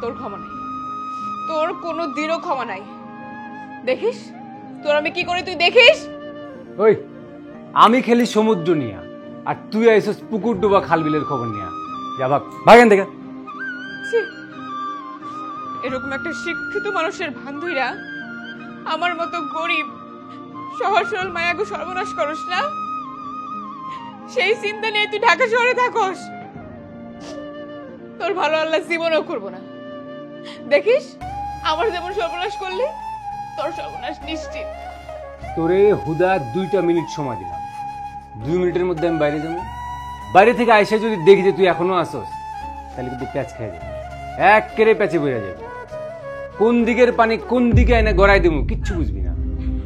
তোর ক্ষমা নাই, তোর কোনো দিনও ক্ষমা নাই। দেখিস তোর আমি কি করি, তুই দেখিস। ওই আমি খেলি সমুদ্র নিয়া, আর তুই আইসস পুকুর ডোবা খালবিলের খবর নিয়া। যা ভাগ, ভাগেন থেকে। এরকম একটা শিক্ষিত মানুষের বান্ধবীরা আমার মতো গরিব সহজ সরল মায়াগো সর্বনাশ করস না। সেই চিন্তা নিয়ে তুই ঢাকা শহরে থাকস। তোর ভালো আল্লাহ জীবনও করবো না। দেখিস আমার যেমন সর্বনাশ করলি, তোর সর্বনাশ নিশ্চিত। তোরে হুদা 2টা মিনিট সময় দিলাম, 2 মিনিটের মধ্যে আমি বাইরে যাবো। বাইরে থেকে আইসা যদি দেখি যে তুই এখনো আসস, তাহলে কিন্তু প্যাচ খেয়ে যাবে, এক কেড়ে প্যাচে বইয়া যাবে। কোন দিকের পানি কোন দিকে এনে গড়াই দেবো কিচ্ছু বুঝবি না,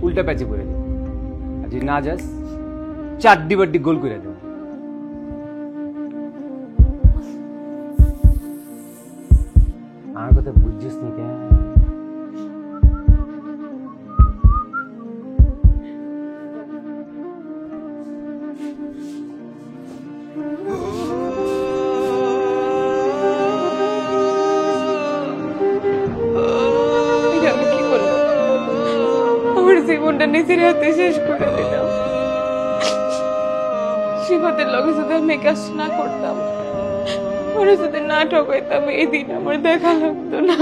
উল্টা প্যাচে পড়ে যাবে। আর যদি না যাস, 4 বাড্ডি গোল করে দেবো। আমার কথা বুঝছিস না কেন? জীবনটা নিজের হাতে শেষ করে দিলাম। শিফাতের লগে যদি আমি কাজ না করতাম, ওরা যদি না ঠকাইতাম, এই দিন আমার দেখা লাগতো না।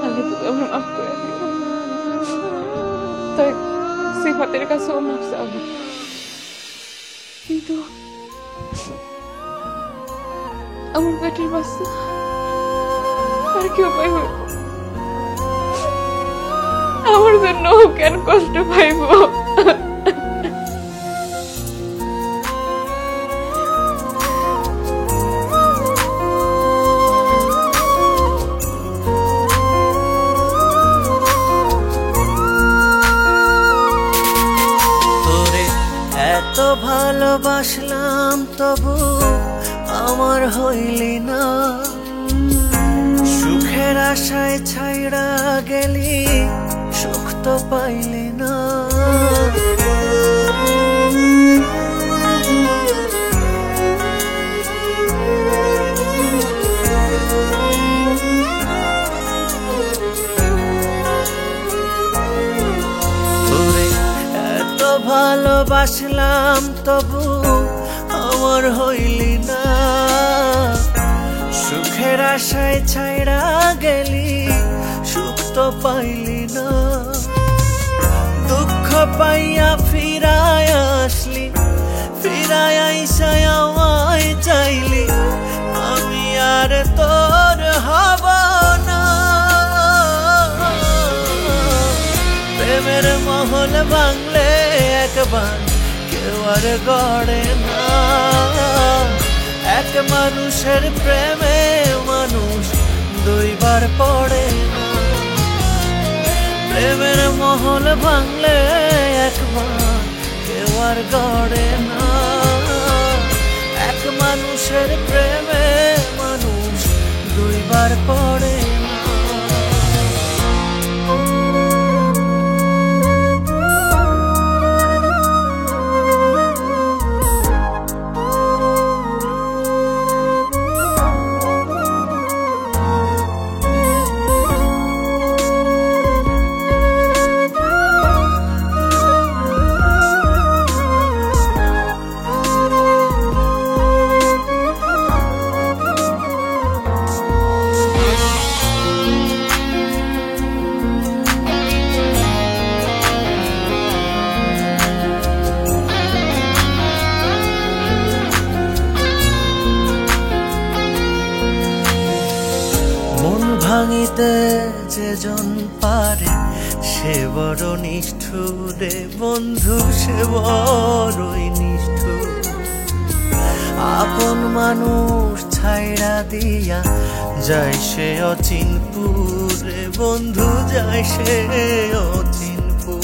আমি তো আমার মাফ করে দিলাম, তাই শিফাতের কাছেও মাফ চাবো। কিন্তু আমার পেটের বাচ্চা আর কি উপায় হইব? আমার জন্য কেন কষ্ট পাইব? তবু আমার হইলি না, সুখের আশায় ছাইড়া গেলি সুখ তো পাইলি না। ভালোবাসলাম তবু আমার হইলি না, সুখের আশায় ছাইড়া গেলি সুখ তো পাইলি না। দুঃখ পাইয়া ফিরায় আসলি, ফিরায় আইসায় আমায় চাইলি, আমি আর তোর হব না। প্রেমের মহল ভাঙলে একবার কেউ আর গড়ে না, এক মানুষের প্রেমে মানুষ দুইবার পড়ে না। প্রেমের মহল ভাঙলে একবার কেউ আর গড়ে না, এক মানুষের প্রেমে মানুষ দুইবার পড়ে না। ভাঙিতে যেজন পারে সে বড় নিষ্ঠুরে বন্ধু, সে বড়ই নিষ্ঠুর। আপন মানুষ ছাইড়া দিয়া যায় সে অচিনপুরে বন্ধু, যায় সে অচিনপুর।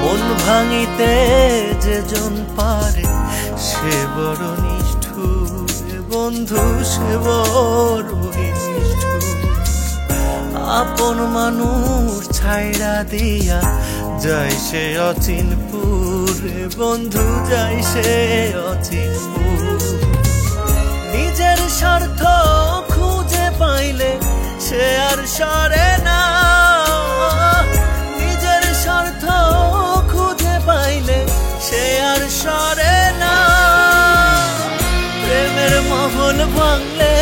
মন ভাঙিতে যেজন পারে সে বড় নিষ্ঠুর বন্ধু, সে বড়ই নিষ্ঠুর। আপন মানুষ ছাইড়া দিয়া যায় সে অচিনপুরে বন্ধু, যায় সে অচিনপুর। নিজের স্বার্থ খুঁজে পাইলে সে আর সরে না, নিজের স্বার্থ খুঁজে পাইলে সে আর সরে না। প্রেমের মহল ভাঙলে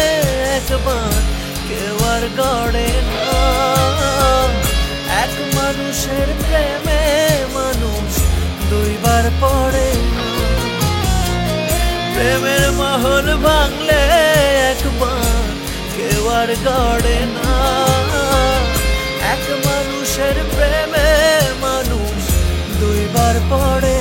একবার কেউ আর গড়ে না, এক মানুষের প্রেমে মানুষ দুইবার পড়ে না। প্রেমের মহল ভাঙলে একবার কেউ আর গড়ে না, এক মানুষের প্রেমে মানুষ দুইবার পড়ে।